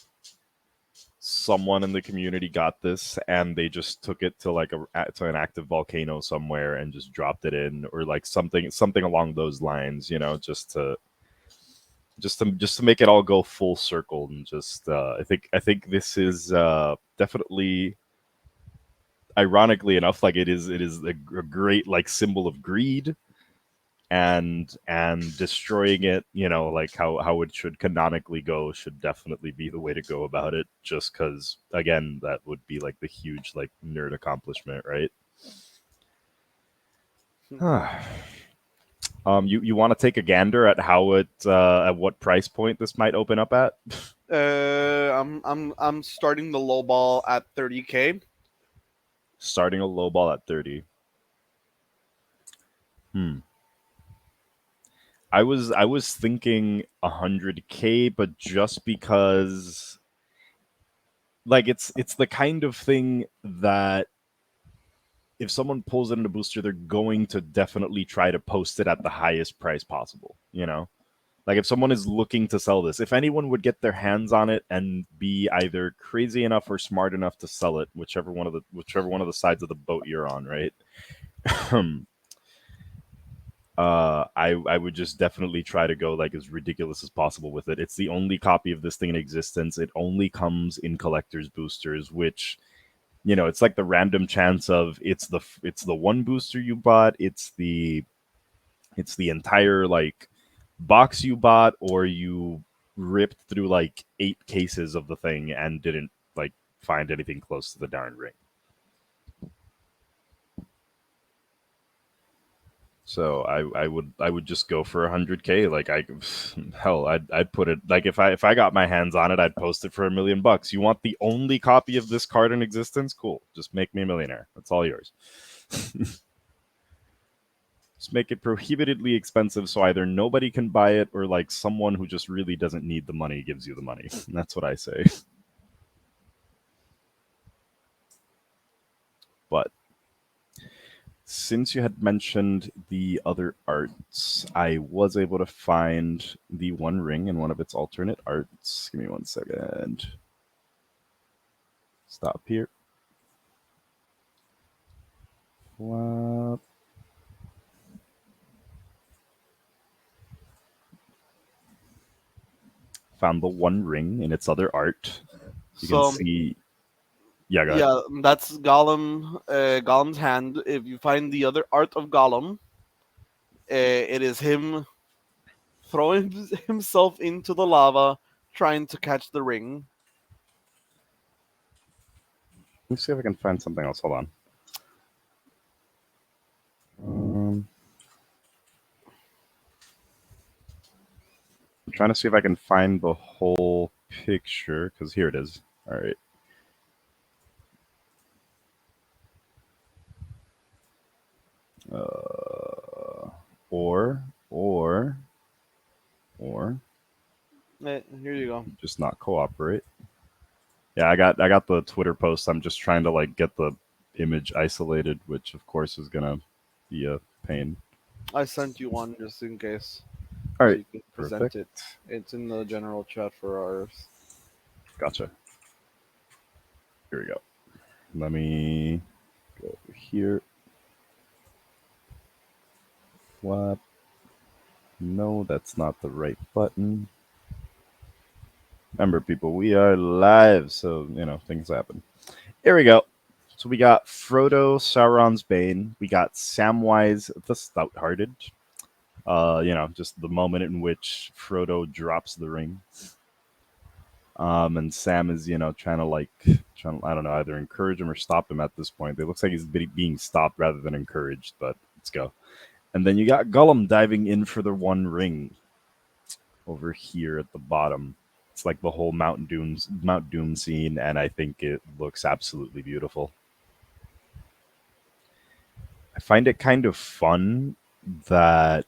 someone in the community got this and they just took it to like to an active volcano somewhere and just dropped it in, or like something along those lines, just to make it all go full circle. And just I think this is definitely, ironically enough, like it is a great like symbol of greed, and destroying it, like how it should canonically go, should definitely be the way to go about it, just because again that would be like the huge like nerd accomplishment, right? You want to take a gander at how it at what price point this might open up at? I'm starting the low ball at 30K. Starting a low ball at 30. I was thinking 100K, but just because like it's the kind of thing that if someone pulls it in a booster, they're going to definitely try to post it at the highest price possible. Like if someone is looking to sell this, if anyone would get their hands on it and be either crazy enough or smart enough to sell it, whichever one of the sides of the boat you're on, right? I would just definitely try to go like as ridiculous as possible with it. It's the only copy of this thing in existence. It only comes in collector's boosters, which, it's like the random chance of it's the one booster you bought, it's the entire like box you bought, or you ripped through like 8 cases of the thing and didn't like find anything close to the darn ring. So I would just go for 100K. Like hell, I'd put it, like if I got my hands on it, I'd post it for $1 million. You want the only copy of this card in existence? Cool, just make me a millionaire. That's all yours. Just make it prohibitively expensive, so either nobody can buy it, or like someone who just really doesn't need the money gives you the money. That's what I say. But since you had mentioned the other arts, I was able to find the One Ring in one of its alternate arts. Give me 1 second. Stop here. Flop. Found the One Ring in its other art. You can So see. Yeah, go ahead. yeah, that's Gollum's hand. If you find the other art of Gollum, it is him throwing himself into the lava, trying to catch the ring. Let me see if I can find something else. Hold on. Um, I'm trying to see if I can find the whole picture because here it is. All right. Or, or, or Here you go. just not cooperate. Yeah, I got the Twitter post. I'm just trying to like get the image isolated, which of course is gonna be a pain. I sent you one just in case, All so right, you can present perfect. it. It's in the general chat for ours. Gotcha. Here we go. Let me go over here. What? No, that's not the right button. Remember, people, we are live, so things happen. Here we go. So we got Frodo, Sauron's Bane. We got Samwise the Stout-Hearted. Just the moment in which Frodo drops the ring. And Sam is, trying to, I don't know, either encourage him or stop him at this point. It looks like he's being stopped rather than encouraged, but let's go. And then you got Gollum diving in for the One Ring over here at the bottom. It's like the whole Mount Doom scene, and I think it looks absolutely beautiful. I find it kind of fun that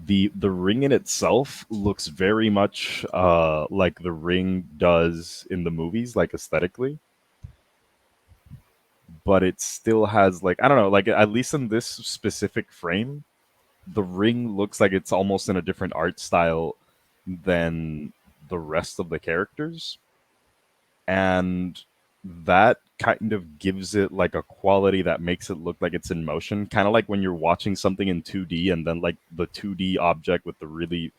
the ring in itself looks very much like the ring does in the movies, like aesthetically. But it still has like I don't know, like at least in this specific frame, the ring looks like it's almost in a different art style than the rest of the characters. And that kind of gives it like a quality that makes it look like it's in motion, kind of like when you're watching something in 2D and then like the 2D object with the really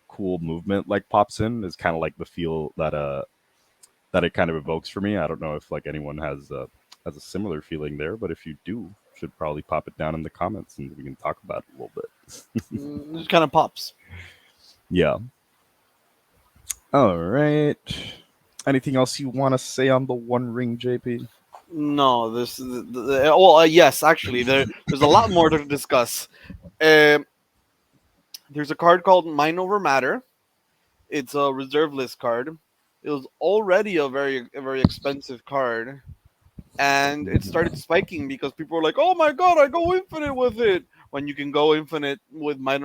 cool movement like pops in is kind of like the feel that it kind of evokes for me. I don't know if like anyone has a similar feeling there, but if you do, should probably pop it down in the comments and we can talk about it a little bit. It just kind of pops. Yeah. All right. Anything else you want to say on the One Ring, JP? No, yes, actually, there's a lot more to discuss. Um, there's a card called Mind Over Matter. It's a reserve list card. It was already a very expensive card, and it started spiking because people were like, "Oh my god, I go infinite with it!" When you can go infinite with Mind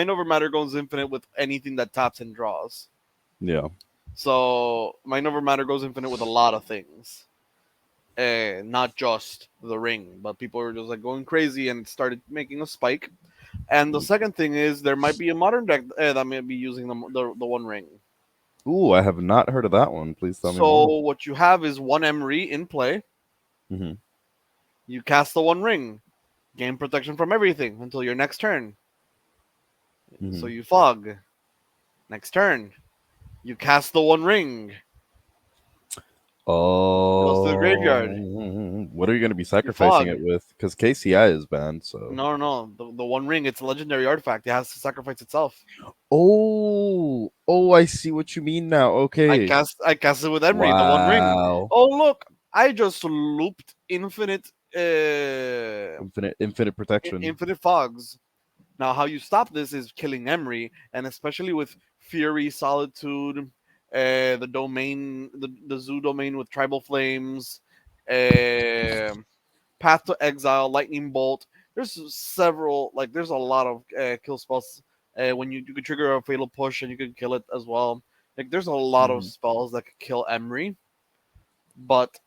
Over Matter goes infinite with anything that taps and draws. Yeah. So Mind Over Matter goes infinite with a lot of things, not just the ring. But people were just like going crazy, and it started making a spike. And the second thing is there might be a modern deck that may be using the One Ring. Ooh, I have not heard of that one. Please tell me So more. what you have is one Emery in play. Mm-hmm. You cast the One Ring, gain protection from everything until your next turn. Mm-hmm. So you fog. Next turn, you cast the One Ring. Goes to the graveyard. What are you going to be You sacrificing fog. it with? Because KCI is banned, so. No. The One Ring, it's a legendary artifact. It has to sacrifice itself. Oh, I see what you mean now. Okay. I cast it with Emery, the One Ring. Wow. Oh look, I just looped Infinite protection. infinite fogs. Now, how you stop this is killing Emery, and especially with Fury, Solitude, the Zoo domain with Tribal Flames, Path to Exile, Lightning Bolt. There's several, like, there's a lot of kill spells. When you can trigger a Fatal Push and you can kill it as well. Like, there's a lot of Mhm. spells that could kill Emery, but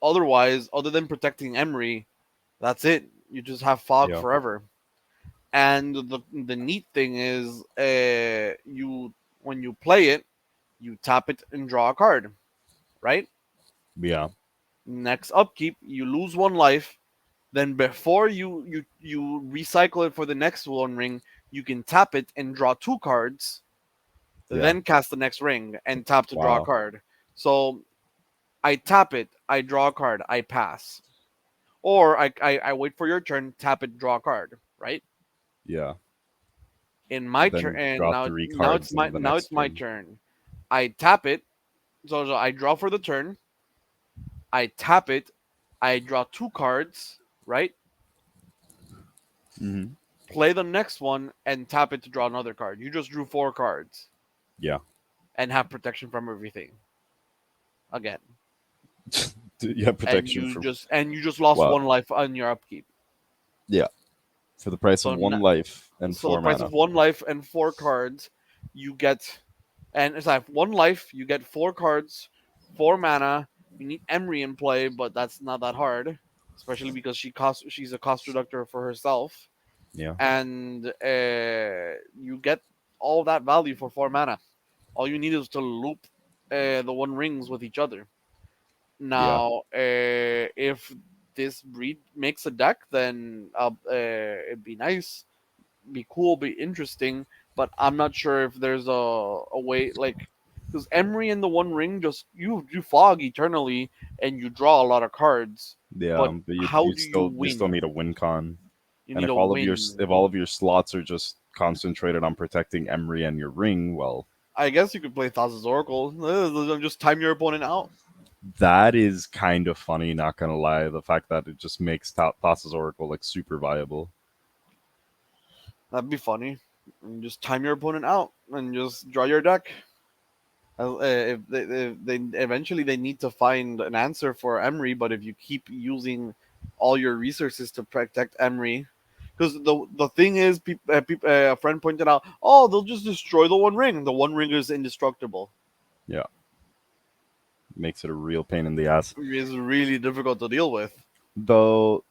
Otherwise, other than protecting Emery, that's it. You just have fog Yeah. forever. And the neat thing is, you when you play it, you tap it and draw a card, right? Yeah. Next upkeep, you lose one life. Then before you recycle it for the next one ring, you can tap it and draw two cards. Yeah. Then cast the next ring and tap to draw a Wow. card. So I tap it, I draw a card, I pass. Or I wait for your turn, tap it, draw a card, right? Yeah. In my turn, Then and draw now three now it's cards my in the now it's next my turn. turn. I tap it, so I draw for the turn. I tap it, I draw two cards, right? Mm-hmm. Play the next one and tap it to draw another card. You just drew four cards Yeah. and have protection from everything again. You have And protection for you just lost what? one life on your upkeep. Yeah. For the price of So one life and so the four price mana. of one life and four cards, you get, and it's like one life, you get four cards, four mana. You need Emery in play, but that's not that hard, especially because she's a cost reductor for herself, Yeah. and you get all that value for four mana. All you need is to loop the one rings with each other. Yeah. Now, if this breed makes a deck, then it'd be nice, be cool, be interesting. But I'm not sure if there's a way, like, because Emery and the One Ring, just you fog eternally and you draw a lot of cards. Yeah. But But how you do you still win? need a win con. You And need a win. if all of your slots are just concentrated on protecting Emery and your ring, well, I guess you could play Thassa's Oracle. Just time your opponent out. that is kind of funny, not gonna lie. The fact that it just makes Thassa's Oracle like super viable. That'd be funny. And just time your opponent out and just draw your deck. If they eventually they need to find an answer for Emery, but if you keep using all your resources to protect Emery, because the thing is, a friend pointed out, oh, they'll just destroy the One Ring. The One Ring is indestructible. Yeah. Makes it a real pain in the ass. It's really difficult to deal with. Though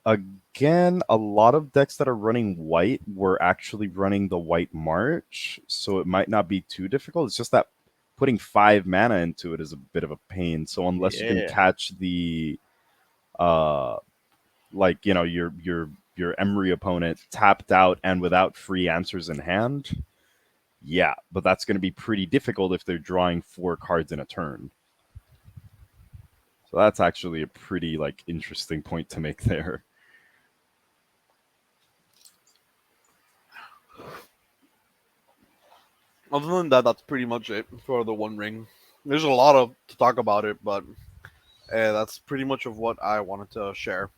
again, a lot of decks that are running white were actually running the white march, so it might not be too difficult. It's just that putting 5 mana into it is a bit of a pain. So unless you can Yeah. catch the uh like, you know, your Emery opponent tapped out and without free answers in hand, yeah, but that's going to be pretty difficult if they're drawing 4 cards in a turn. So that's actually a pretty like interesting point to make there. Other than that, that's pretty much it for the One Ring. There's a lot of to talk about it, but that's pretty much of what I wanted to share.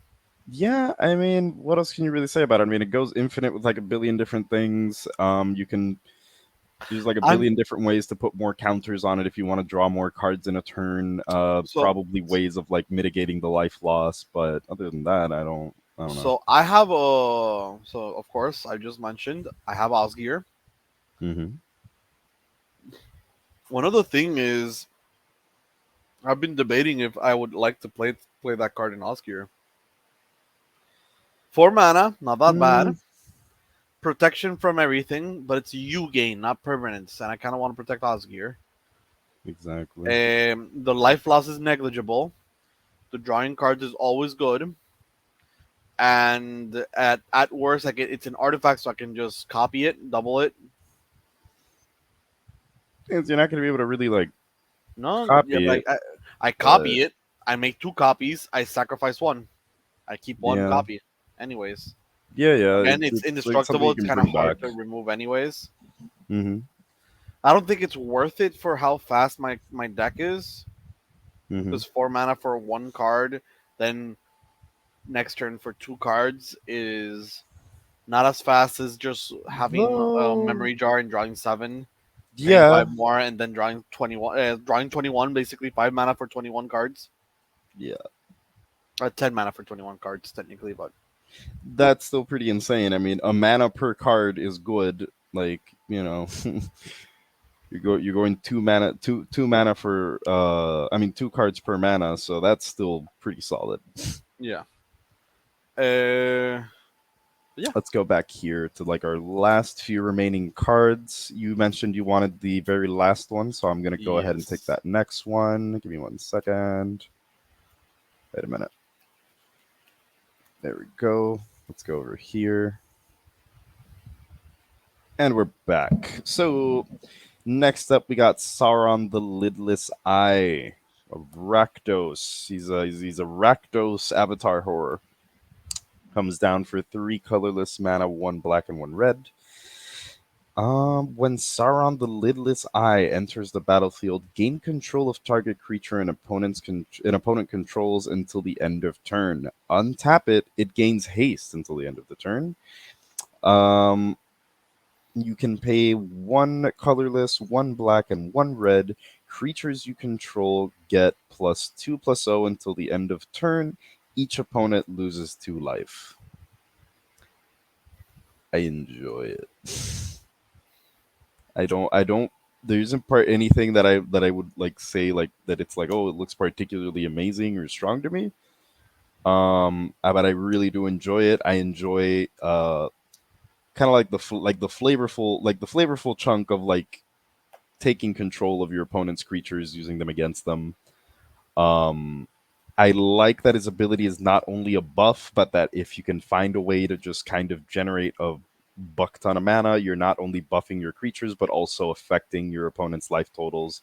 Yeah, I mean, what else can you really say about it? I mean, it goes infinite with like a billion different things. You can There's like a I'm billion different ways to put more counters on it if you want to draw more cards in a turn. so Probably ways of like mitigating the life loss, but other than that, I don't know. So I have a so of course I just mentioned I have Osgear. Mm-hmm. One other thing is I've been debating if I would like to play that card in Osgear. 4 mana, not that Mm, bad. Protection from everything, but it's you gain, not permanence, and I kind of want to protect Osgear. exactly. The life loss is negligible. The drawing cards is always good, and at worst, like it's an artifact, so I can just copy it, double it. You're not going to be able to really like No, yeah, copy like it, I but copy it. I make two copies. I sacrifice one. I keep one yeah, copy. Anyways, yeah, again, it's it's like something indestructible. you It's can kind of bring hard back. to remove, anyways. Mm-hmm. I don't think it's worth it for how fast my deck is. Mm-hmm. Because 4 mana for one card, then next turn for two cards is not as fast as just having a Though, memory jar and drawing seven, paying yeah, five more, and then drawing 21. Drawing 21, basically 5 mana for 21 cards. yeah, 10 mana for 21 cards, technically, but that's still pretty insane. I mean, a mana per card is good. Like, you know, You're going two mana for I mean 2 cards per mana, so that's still pretty solid. Yeah. Uh, yeah. Let's go back here to like our last few remaining cards. You mentioned you wanted the very last one, so I'm gonna go ahead and take Yes. that next one. Give me 1 second. Wait a minute. There we go. Let's go over here. And we're back. So next up we got Sauron the Lidless Eye. A Rakdos. He's a Rakdos avatar horror. Comes down for 3 colorless mana, 1 black and 1 red. When Sauron the Lidless Eye enters the battlefield, gain control of target creature and opponent controls until the end of turn. Untap it, it gains haste until the end of the turn. Um, you can pay 1 colorless, 1 black, and 1 red. Creatures you control get +2/+0 until the end of turn. Each opponent loses 2 life. I enjoy it. I don't there isn't part anything that I would like say like that it's like, oh, it looks particularly amazing or strong to me. But I really do enjoy it. I enjoy kind of like the flavorful chunk of like taking control of your opponent's creatures, using them against them. Um, I like that his ability is not only a buff, but that if you can find a way to just kind of generate a buck ton of mana, you're not only buffing your creatures, but also affecting your opponent's life totals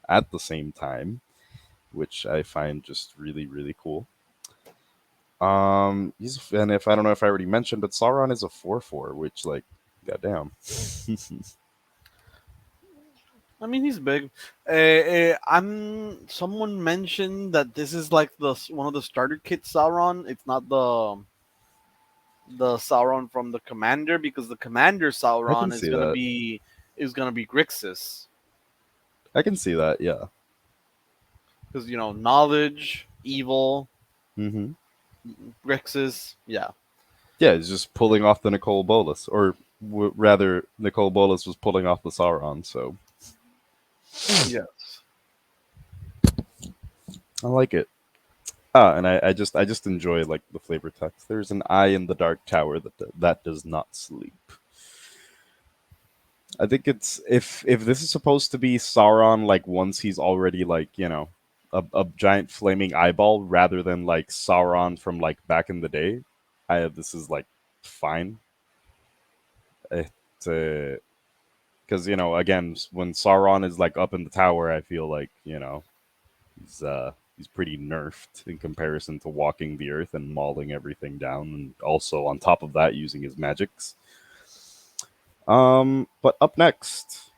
at the same time, which I find just really, really cool. And if I don't know if I already mentioned, but Sauron is a 4/4, which like, goddamn. I mean, he's big. I'm. Someone mentioned that this is like one of the starter kit Sauron. It's not the Sauron from the Commander, because the Commander I can Sauron see that. is gonna be Grixis, I can see that. Yeah. because knowledge, evil, hmm Grixis. Yeah. Yeah, he's just pulling off the Nicole Bolas, or rather, Nicole Bolas was pulling off the Sauron. So Yes. I like it. Ah, and I just enjoy like the flavor text. There's an eye in the dark tower that does not sleep. I think it's if this is supposed to be Sauron like once he's already like, a giant flaming eyeball rather than like Sauron from like back in the day. This is like fine. It because again, when Sauron is like up in the tower, I feel like he's pretty nerfed in comparison to walking the earth and mauling everything down, and also on top of that using his magics. But up next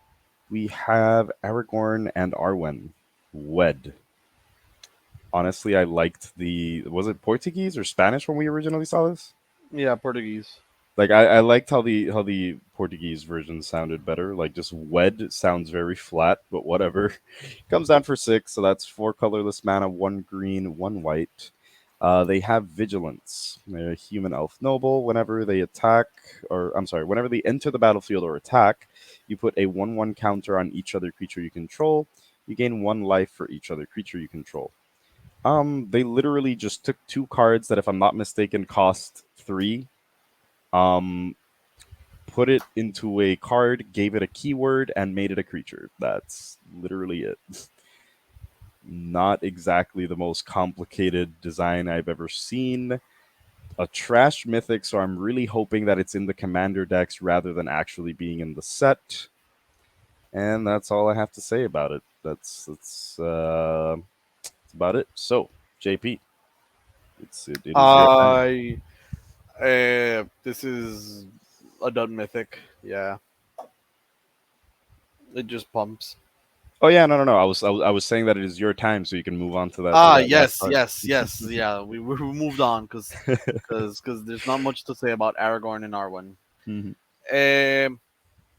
we have Aragorn and Arwen wed. Honestly, I liked the was it Portuguese or Spanish when we originally saw this? Yeah, Portuguese. Like I liked how the Portuguese version sounded better. Like just wed sounds very flat, but whatever. Comes down for 6, so that's 4 colorless mana, 1 green, 1 white. They have vigilance. They're a human elf noble. Whenever they attack, or I'm sorry, whenever they enter the battlefield or attack, you put a 1/1 counter on each other creature you control. You gain 1 life for each other creature you control. They literally just took 2 cards that, if I'm not mistaken, cost 3. Um, put it into a card, gave it a keyword, and made it a creature. That's literally it. Not exactly the most complicated design I've ever seen. A trash mythic, so I'm really hoping that it's in the commander decks rather than actually being in the set. And that's all I have to say about it. That's about it. So, JP, it is your time. I this is a done mythic. Yeah, it just pumps. Oh yeah, no, no, no. I was saying that it is your time, so you can move on to that last Yes, part. yes, yes. Yeah, we moved on because there's not much to say about Aragorn and Arwen. Mhm.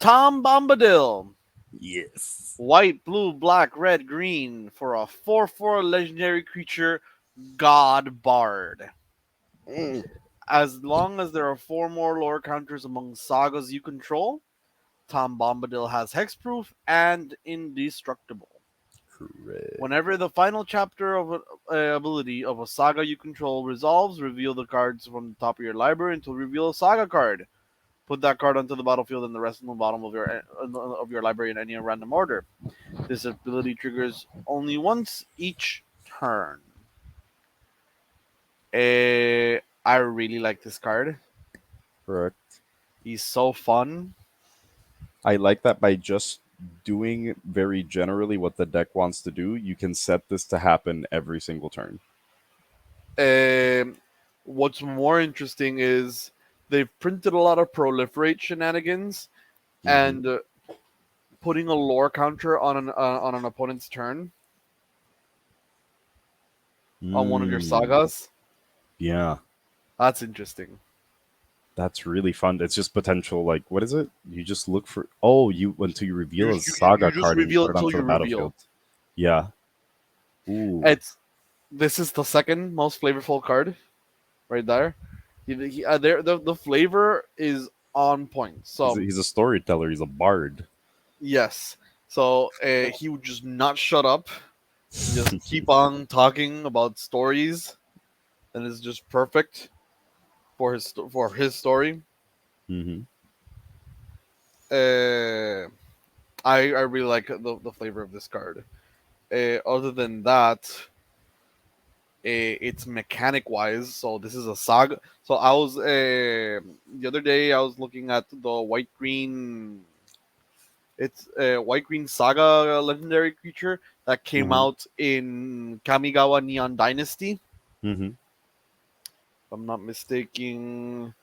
Tom Bombadil, Yes. white, blue, black, red, green, for a 4/4 legendary creature, God Bard. Mm. As long as there are 4 more lore counters among sagas you control, Tom Bombadil has hexproof and indestructible. Correct. Whenever the final chapter of an ability of a saga you control resolves, reveal the cards from the top of your library until reveal a saga card. Put that card onto the battlefield and the rest on the bottom of your library in any random order. This ability triggers only once each turn. I really like this card. Correct. He's so fun. I like that by just doing very generally what the deck wants to do, you can set this to happen every single turn. What's more interesting is they've printed a lot of proliferate shenanigans and putting a lore counter on an opponent's turn on one of your sagas. Yeah, That's interesting. that's really fun. It's just potential, like, what is it? You just look for, you until you reveal You, a you, saga you just card and you reveal put it until onto you the reveal. battlefield. Yeah. Ooh. This is the second most flavorful card, right there. The flavor is on point. So He's a storyteller, he's a bard. yes, so he would just not shut up, just keep on talking about stories, and it's just perfect for his story. Mm-hmm. I really like the flavor of this card. Other than that, it's mechanic wise. So this is a saga. So I was the other day I was looking at the white green. It's a white green saga legendary creature that came Mm-hmm. out in Kamigawa Neon Dynasty. Mm-hmm. If I'm not mistaken.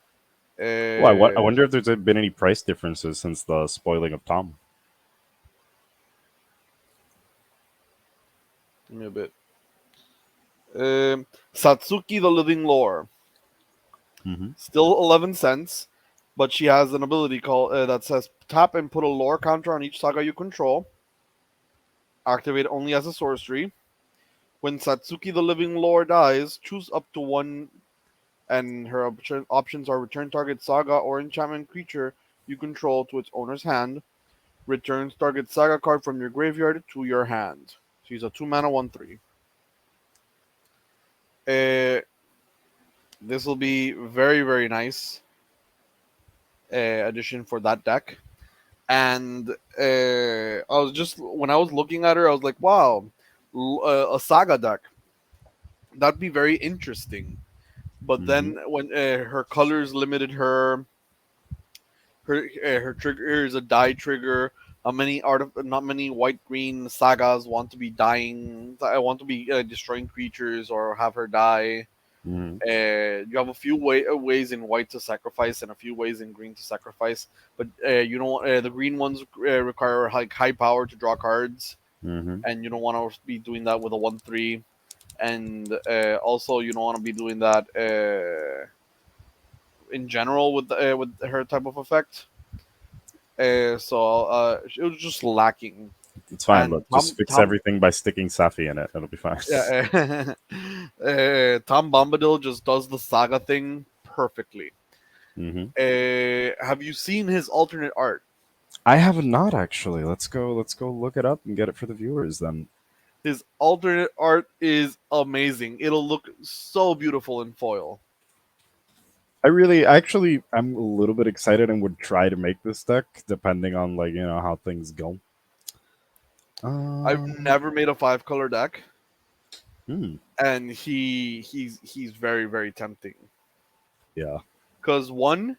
Well, I wonder if there's been any price differences since the spoiling of Tom. Give me a bit. Satsuki the Living Lore. Mm-hmm. Still 11 cents, but she has an ability called that says tap and put a lore counter on each saga you control. Activate only as a sorcery. When Satsuki the Living Lore dies, choose up to one, and her options are return target saga or enchantment creature you control to its owner's hand. Returns target saga card from your graveyard to your hand. She's a 2 mana 1/3. This will be very, very nice addition for that deck. And I was just when I was looking at her, I was like, "Wow, a saga deck. That'd be very interesting." But Mm-hmm. then when her colors limited her trigger is a die trigger. Not many white green sagas want to be dying. I want to be destroying creatures or have her die. Mm-hmm. You have a few ways in white to sacrifice and a few ways in green to sacrifice, but you don't. The green ones require like high power to draw cards, Mm-hmm. and you don't want to be doing that with a 1/3. And also, you don't want to be doing that in general with her type of effect. So it was just lacking. It's fine. And Look, just fix everything by sticking Safi in it. It'll be fine. yeah, Tom Bombadil just does the saga thing perfectly. Mm-hmm. Have you seen his alternate art? I have not actually. Let's go. Let's go look it up and get it for the viewers. Then His alternate art is amazing. It'll look so beautiful in foil. I'm a little bit excited and would try to make this deck depending on how things go. I've never made a 5-color deck, Hmm. and he's very, very tempting. Yeah. Because one,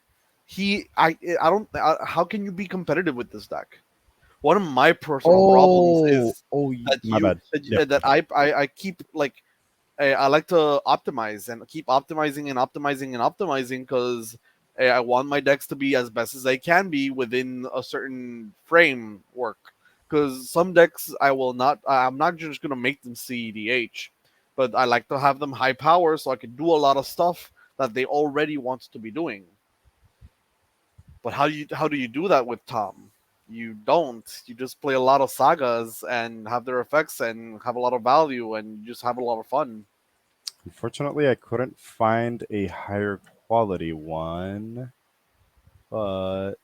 I don't how can you be competitive with this deck? One of my personal problems is that my bad. Yeah. that I keep like I like to optimize and keep optimizing and optimizing and optimizing because I want my decks to be as best as they can be within a certain framework. Because some decks I'm not just gonna make them CEDH, but I like to have them high power so I can do a lot of stuff that they already want to be doing. But how do you do that with Tom? You don't. You just play a lot of sagas and have their effects and have a lot of value and you just have a lot of fun. Unfortunately, I couldn't find a higher quality one, but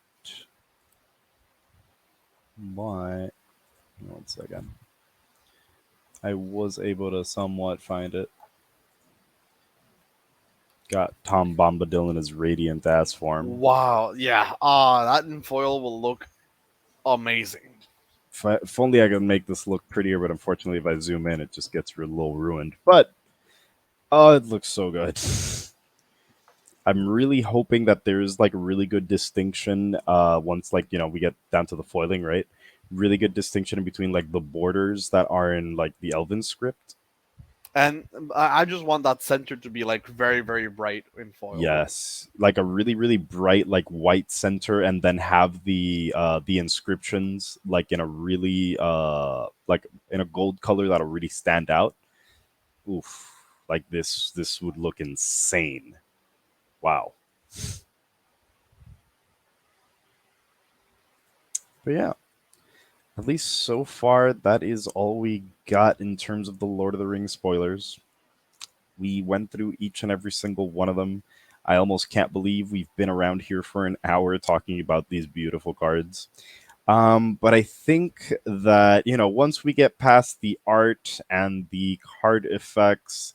But one second, I was able to somewhat find it. Got Tom Bombadil in his radiant ass form. Wow. Yeah. That in foil will look amazing. If only I could make this look prettier, but unfortunately, if I zoom in, it just gets a little ruined. But oh, it looks so good. I'm really hoping that there's like a really good distinction once like we get down to the foiling, right? Really good distinction in between like the borders that are in like the Elven script. And I just want that center to be like very, very bright in foil. Yes, like a really really bright like white center, and then have the inscriptions like in a really like in a gold color that'll really stand out. Oof, like this would look insane. Wow. But yeah, at least so far, that is all we got in terms of the Lord of the Rings spoilers. We went through each and every single one of them. I almost can't believe we've been around here for an hour talking about these beautiful cards. But I think that, once we get past the art and the card effects,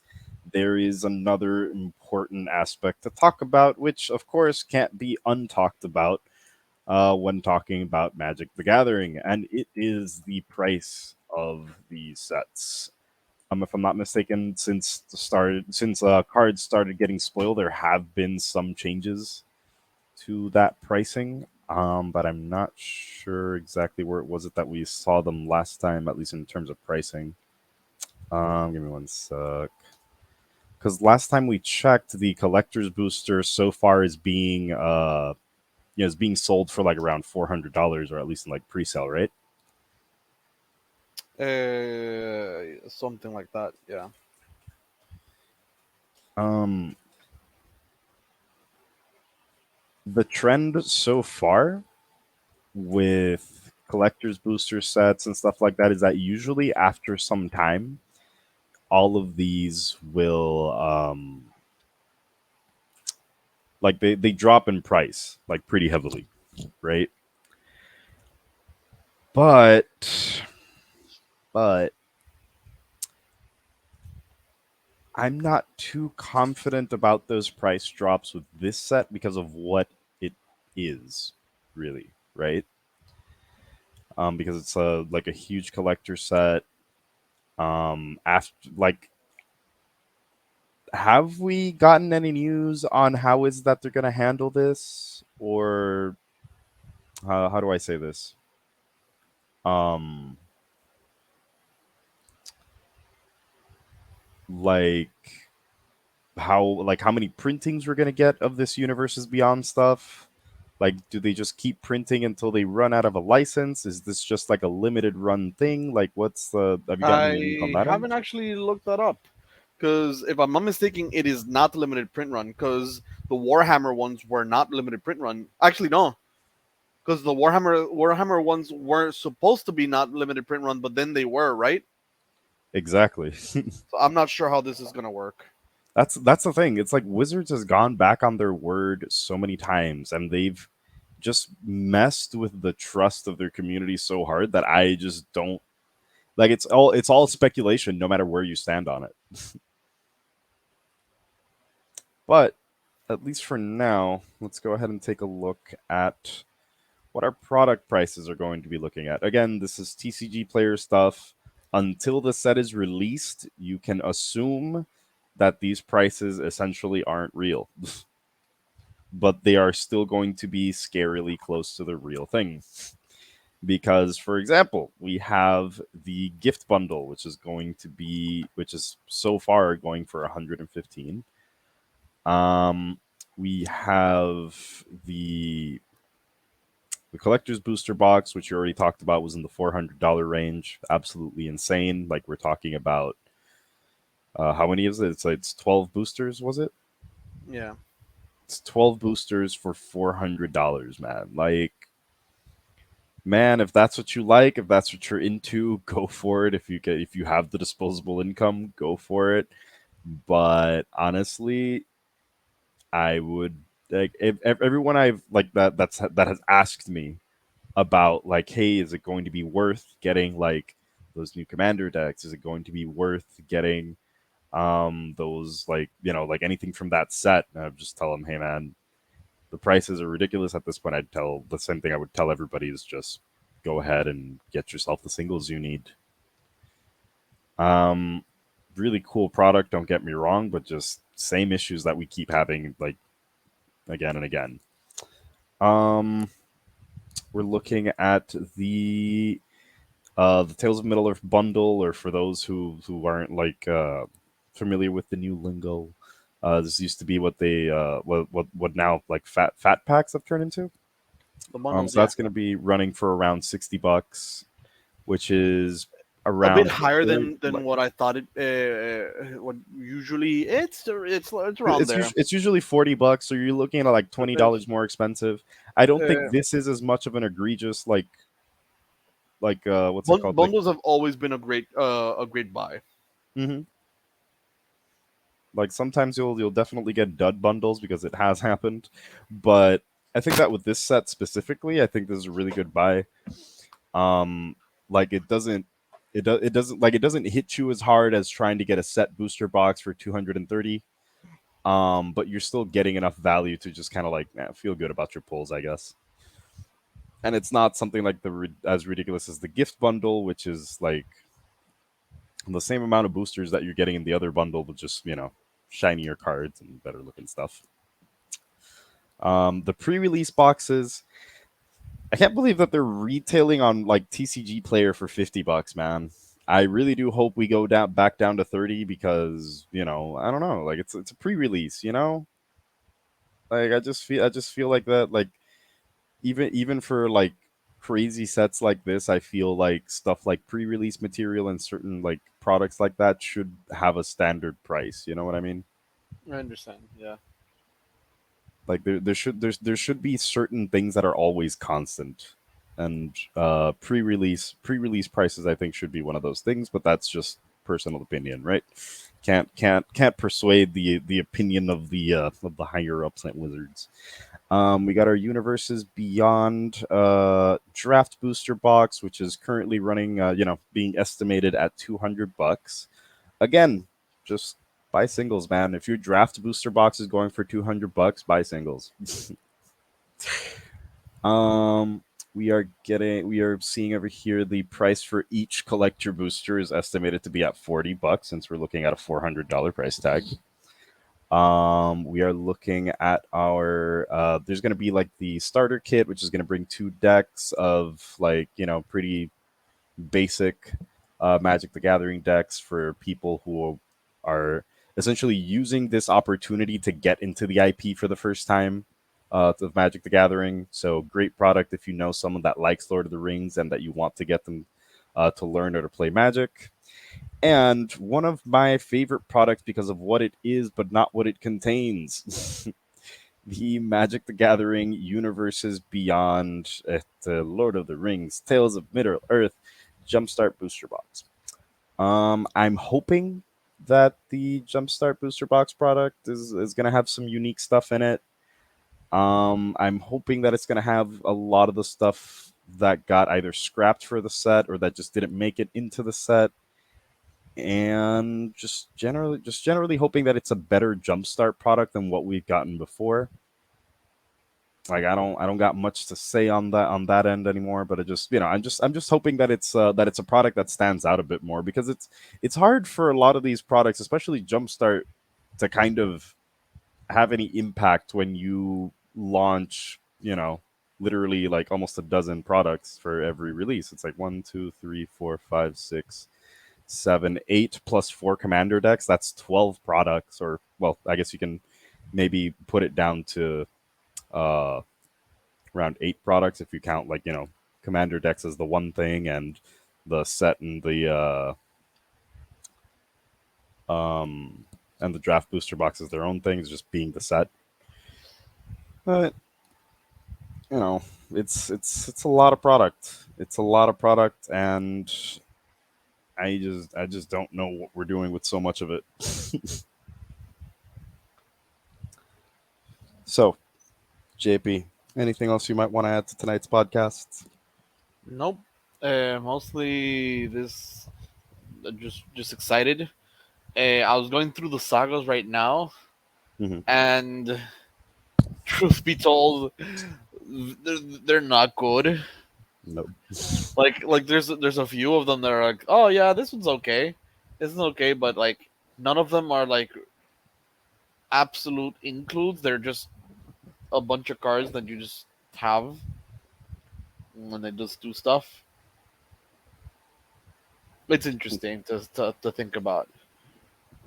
there is another important aspect to talk about, which, of course, can't be untalked about when talking about Magic the Gathering, and it is the price of these sets. If I'm not mistaken, since cards started getting spoiled, there have been some changes to that pricing. But I'm not sure exactly where it was it that we saw them last time, at least in terms of pricing. Give me one sec. Because last time we checked, the collector's booster so far is being is being sold for like around $400, or at least in like pre-sale, right? Something like that. Yeah. Um, the trend so far with collector's booster sets and stuff like that is that usually after some time, all of these will like they drop in price like pretty heavily, right? But but I'm not too confident about those price drops with this set because of what it is, really, right? Because it's a like a huge collector set. After like, have we gotten any news on how is that they're gonna handle this, or how do I say this? Um, like how many printings we're gonna get of this Universes Beyond stuff? Like, do they just keep printing until they run out of a license? Is this just like a limited run thing? Like, what's the? Have you gotten any news on I that haven't end? actually looked that up because if I'm not mistaken, it is not limited print run because the Warhammer ones were not limited print run. Actually, no, because the Warhammer ones were supposed to be not limited print run, but then they were, right? Exactly. So I'm not sure how this is gonna work. That's the thing. It's like Wizards has gone back on their word so many times, and they've just messed with the trust of their community so hard that I just don't like. It's all speculation, no matter where you stand on it. But at least for now, let's go ahead and take a look at what our product prices are going to be looking at. Again, this is TCG player stuff. Until the set is released, you can assume that these prices essentially aren't real. But they are still going to be scarily close to the real thing. Because, for example, we have the gift bundle, which is so far going for 115. We have the collector's booster box, which you already talked about, was in the $400 range. Absolutely insane. Like, we're talking about how many is it? It's 12 boosters, was it? Yeah. It's 12 boosters for $400, man. Like, man, if that's what you like, if that's what you're into, go for it. If you have the disposable income, go for it. But honestly, I would like if everyone I've like that has asked me about like, hey, is it going to be worth getting like those new commander decks? Is it going to be worth getting those, like, like anything from that set? And I would just tell them, hey man, the prices are ridiculous at this point. I'd tell the same thing I would tell everybody is just go ahead and get yourself the singles you need. Um, really cool product, don't get me wrong, but just same issues that we keep having like again and again. Um, we're looking at the Tales of Middle Earth bundle, or for those who aren't like familiar with the new lingo, this used to be what they what now like fat packs have turned into. The bundles, So yeah, that's going to be running for around $60, which is a bit around higher third, than what I thought it. What usually it's around there. it's usually $40, so you're looking at like It $20 is. more expensive. I don't think Uh, this is as much of an egregious like what's it called, like Bundles have always been a great buy. hmm like sometimes you'll definitely get dud bundles because it has happened, but I think that with this set specifically, I think this is a really good buy. Like it doesn't hit you as hard as trying to get a set booster box for 230. But you're still getting enough value to just kind of like feel good about your pulls, I guess. And it's not something like as ridiculous as the gift bundle, which is like the same amount of boosters that you're getting in the other bundle, but just shinier cards and better looking stuff. The pre-release boxes, I can't believe that they're retailing on like TCG Player for $50, man. I really do hope we go back down to 30 because I don't know, like it's a pre-release, like I just feel like that, like even for like crazy sets like this, I feel like stuff like pre-release material and certain like products like that should have a standard price. You know what I mean? I understand. Yeah. Like there should be certain things that are always constant, and pre-release prices I think should be one of those things. But that's just personal opinion, right? Can't persuade the opinion of the higher ups at Wizards. We got our Universes Beyond draft booster box, which is currently running, being estimated at $200. Again, just buy singles, man. If your draft booster box is going for $200, buy singles. um, we are seeing over here the price for each collector booster is estimated to be at $40 since we're looking at a $400 price tag. We are looking at our there's going to be like the starter kit, which is going to bring 2 decks of like pretty basic Magic the Gathering decks for people who are essentially using this opportunity to get into the IP for the first time of Magic the Gathering. So great product if you know someone that likes Lord of the Rings and that you want to get them to learn or to play Magic. And one of my favorite products because of what it is, but not what it contains. The Magic the Gathering Universes Beyond Lord of the Rings, Tales of Middle Earth Jumpstart Booster Box. I'm hoping that the Jumpstart Booster Box product is going to have some unique stuff in it. I'm hoping that it's going to have a lot of the stuff that got either scrapped for the set or that just didn't make it into the set, and just generally hoping that it's a better Jumpstart product than what we've gotten before. Like I don't got much to say on that end anymore, but I'm just hoping that it's a product that stands out a bit more, because it's hard for a lot of these products, especially Jumpstart, to kind of have any impact when you launch, literally like almost a dozen products for every release. It's like 1, 2, 3, 4, 5, 6, 7, 8 plus 4 commander decks. That's 12 products, or well, I guess you can maybe put it down to uh, around 8 products if you count like commander decks as the one thing, and the set um and the draft booster box is their own things, just being the set. But you know, it's a lot of product. It's a lot of product, and I just don't know what we're doing with so much of it. So, JP, anything else you might want to add to tonight's podcast? Nope. Mostly this. Just excited. I was going through the sagas right now, Hmm. and truth be told, they're not good. Nope. Like there's a few of them that are like, oh yeah, this one's okay, this is okay, but like none of them are like absolute includes. They're just a bunch of cards that you just have when they just do stuff. It's interesting to think about.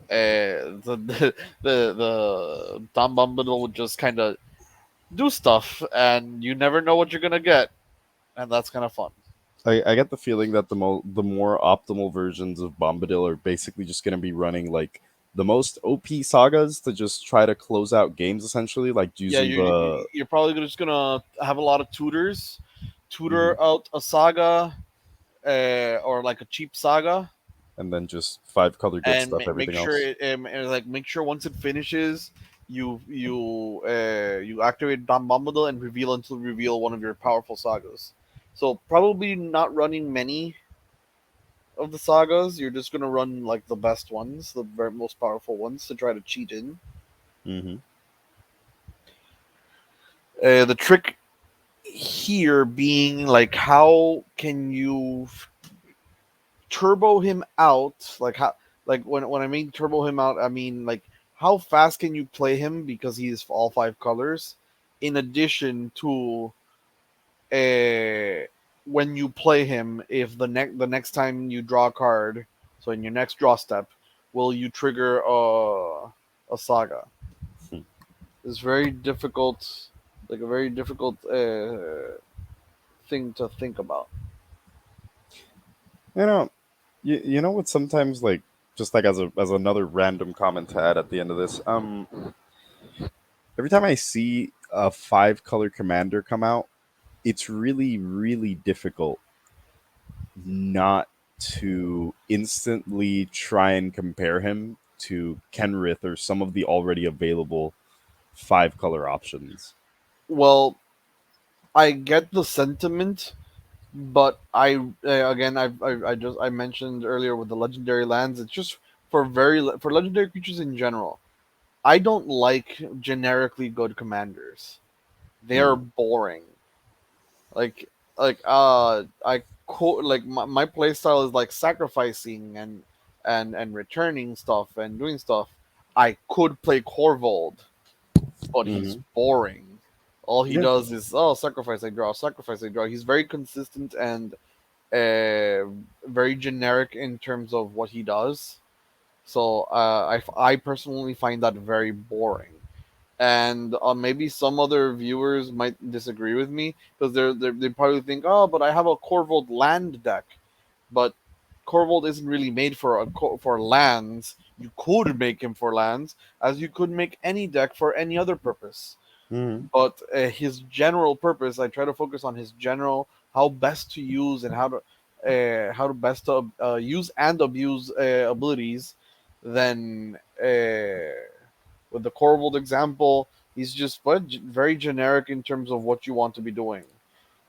The Tom Bombadil would just kind of do stuff, and you never know what you're gonna get, and that's kind of fun. I get the feeling that the more optimal versions of Bombadil are basically just going to be running like the most OP sagas to just try to close out games, essentially, like Yeah, using the you're probably just gonna have a lot of tutors, Mhm. tutor out a saga, or like a cheap saga, and then just five color good and stuff, make everything sure else. like make sure once it finishes, you activate Dom Bombadil and reveal until reveal one of your powerful sagas. So probably not running many of the sagas. You're just gonna run like the best ones, the very most powerful ones, to try to cheat in. Hmm. The trick here being like, how can you turbo him out? Like how, like when I mean turbo him out, I mean like how fast can you play him because he's all five colors. In addition to uh, when you play him, if the next time you draw a card, so in your next draw step, will you trigger a saga? It's very difficult, like a very difficult thing to think about. You know, you know what? Sometimes like just like as another random comment to add at the end of this, every time I see a five color commander come out, it's really difficult not to instantly try and compare him to Kenrith or some of the already available five color options. Well, I get the sentiment, but I mentioned earlier with the legendary lands. It's just for legendary creatures in general. I don't like generically good commanders. They are Mm, boring. Like like my play style is like sacrificing and returning stuff and doing stuff. I could play Corvold, but he's hmm. boring. All he Yeah. does is, oh, sacrifice I draw, sacrifice I draw. He's very consistent and very generic in terms of what he does. So I personally find that very boring. And maybe some other viewers might disagree with me because they probably think, oh, but I have a Corvold land deck, but Corvold isn't really made for lands. You could make him for lands, as you could make any deck for any other purpose. Hmm. But his general purpose, I try to focus on his general, how best to use and how to best to use and abuse abilities. Then with the Corvold example, he's just very generic in terms of what you want to be doing.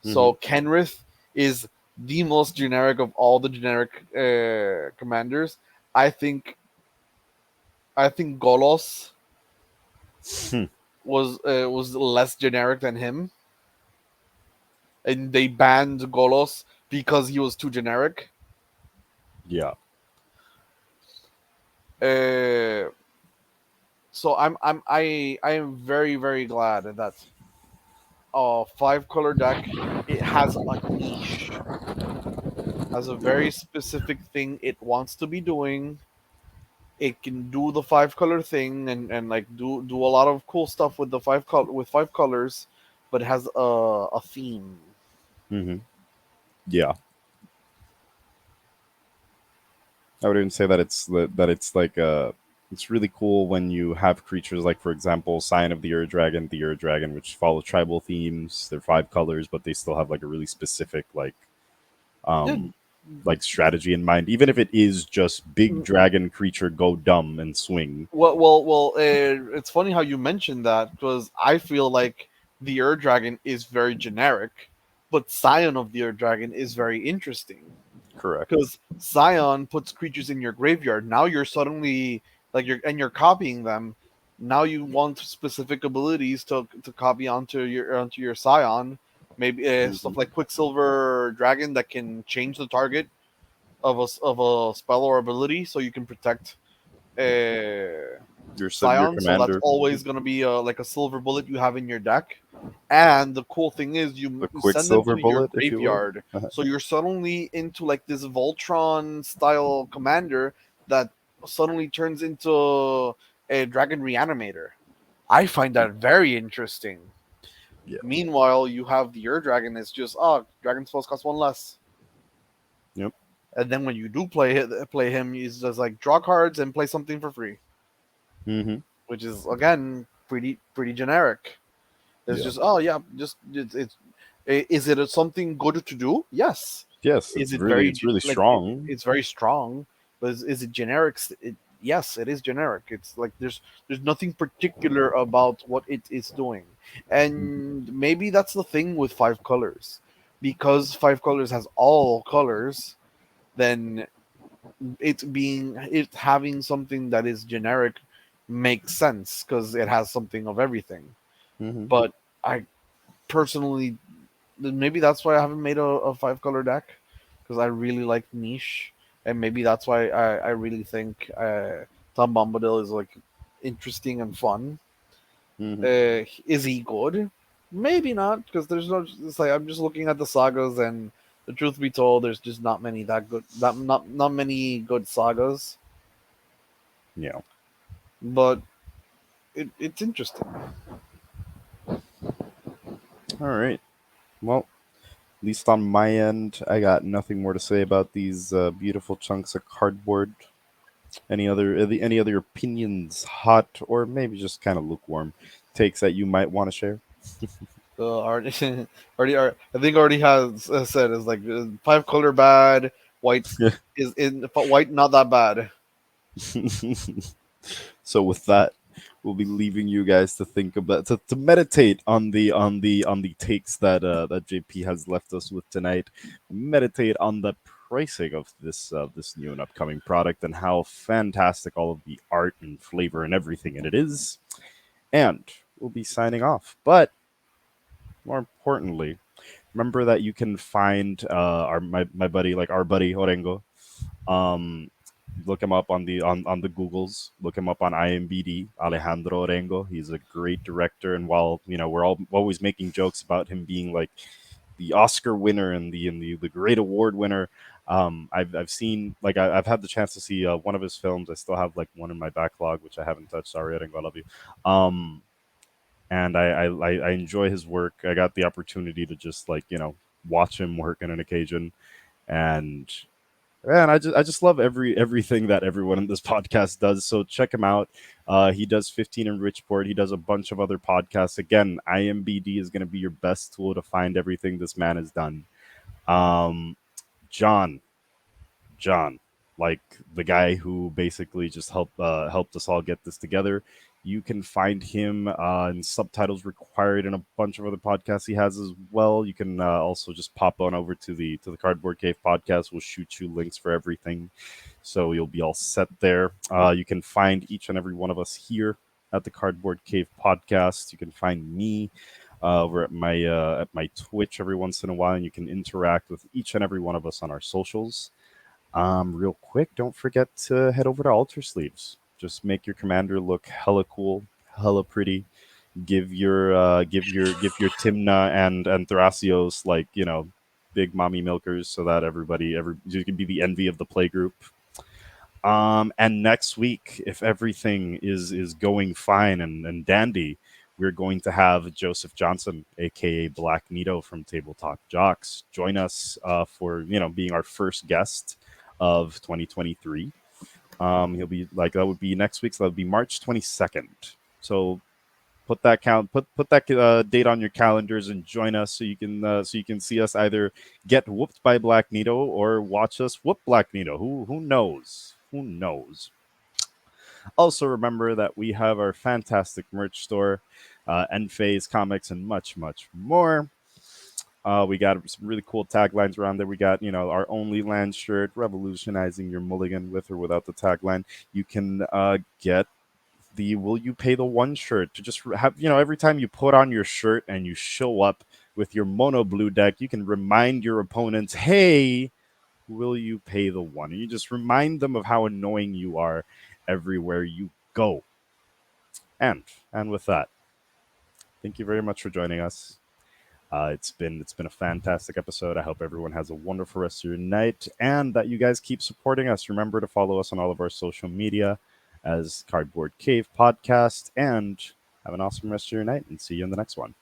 Hmm. So Kenrith is the most generic of all the generic commanders. I think I think Golos was less generic than him, and they banned Golos because he was too generic. Yeah. Uh, so I am very glad that a five color deck, it has a niche, has a very specific thing it wants to be doing. It can do the five color thing and like do a lot of cool stuff with the with five colors, but it has a theme. Hmm. Yeah. I would even say that it's like it's really cool when you have creatures like, for example, Scion of the Ur Dragon, which follow tribal themes. They're five colors, but they still have like a really specific Yeah. like strategy in mind. Even if it is just big dragon creature go dumb and swing. Well. It's funny how you mentioned that because I feel like the Ur Dragon is very generic, But Scion of the Earth Dragon is very interesting Correct. because Scion puts creatures in your graveyard. Now you're suddenly you're copying them. Now you want specific abilities to copy onto your Scion. Maybe Mhm. stuff like Quicksilver Dragon that can change the target of a spell or ability, so you can protect Your Scion. So that's commander, always going to be like a silver bullet you have in your deck. And the cool thing is, the you send them Quicksilver to your bullet, if you will. graveyard, so you're suddenly into like this Voltron style commander that suddenly turns into a Dragon Reanimator. I find that very interesting. Yeah. Meanwhile, you have the Ur Dragon. It's just Dragon spells cost one less. Yep. And then when you do play him, he's just like draw cards and play something for free, Mm-hmm. which is again pretty generic. It's Yeah. just just is it something good to do? Yes. Yes, Is it it's really strong. it's very strong, but is it generic? Yes, it is generic. It's like there's nothing particular about what it is doing, Mhm. and maybe that's the thing with Five Colors, because Five Colors has all colors. Then it having something that is generic makes sense because it has something of everything. Mhm. But I personally, maybe that's why I haven't made a five color deck, because I really like niche, and maybe that's why I really think Tom Bombadil is like interesting and fun. Mhm. Is he good? Maybe not, because there's no. It's like I'm just looking at the sagas, and the truth be told, there's just not many that good. Not many good sagas, Yeah. but it's interesting. All right. Well, at least on my end, I got nothing more to say about these beautiful chunks of cardboard. Any other opinions, hot or maybe just kind of lukewarm takes that you might want to share? Already, I think already has said is like five color bad, white is in white not that bad. So with that, we'll be leaving you guys to think about to meditate on the takes that that JP has left us with tonight. Meditate on the pricing of this new and upcoming product and how fantastic all of the art and flavor and everything in it is. And we'll be signing off. But more importantly, remember that you can find my buddy, like our buddy Orengo. Um, Look him up on the Googles. Look him up on IMBD. Alejandro Orengo. He's a great director, and while we're all always making jokes about him being like the Oscar winner and the great award winner. I've seen like I've had the chance to see one of his films. I still have like one in my backlog which I haven't touched. Sorry, Orengo, I love you. And I enjoy his work. I got the opportunity to just like watch him work on an occasion, and I just love everything that everyone in this podcast does. So check him out. He does 15 in Richport. He does a bunch of other podcasts. Again, IMBD is going to be your best tool to find everything this man has done. Um, John, John, like the guy who basically just helped us all get this together. You can find him in subtitles required and a bunch of other podcasts he has as well. You can also just pop on over to the Cardboard Cave podcast. We'll shoot you links for everything, so you'll be all set there. You can find each and every one of us here at the Cardboard Cave podcast. You can find me over at my Twitch every once in a while, and you can interact with each and every one of us on our socials. Real quick, don't forget to head over to Alter Sleeves. Just make your commander look hella cool, hella pretty. Give your Timna and Thrasios like big mommy milkers so that every you can be the envy of the play group. And next week, if everything is going fine and dandy, we're going to have Joseph Johnson, aka Black Nito from Table Talk Jocks, join us for being our first guest of 2023. He'll be like that would be next week, so that would be March 22nd. So put that date on your calendars and join us so you can see us either get whooped by Black Nito or watch us whoop Black Nito. Who knows? Who knows? Also, remember that we have our fantastic merch store, End Phase comics, and much more. We got some really cool taglines around there. We got, our Only Land shirt, revolutionizing your mulligan with or without the tagline. You can get the Will You Pay the One shirt to just have, every time you put on your shirt and you show up with your mono blue deck, you can remind your opponents, hey, will you pay the one? And you just remind them of how annoying you are everywhere you go. And with that, thank you very much for joining us. It's been a fantastic episode. I hope everyone has a wonderful rest of your night, and that you guys keep supporting us. Remember to follow us on all of our social media as Cardboard Cave Podcast, and have an awesome rest of your night, and see you in the next one.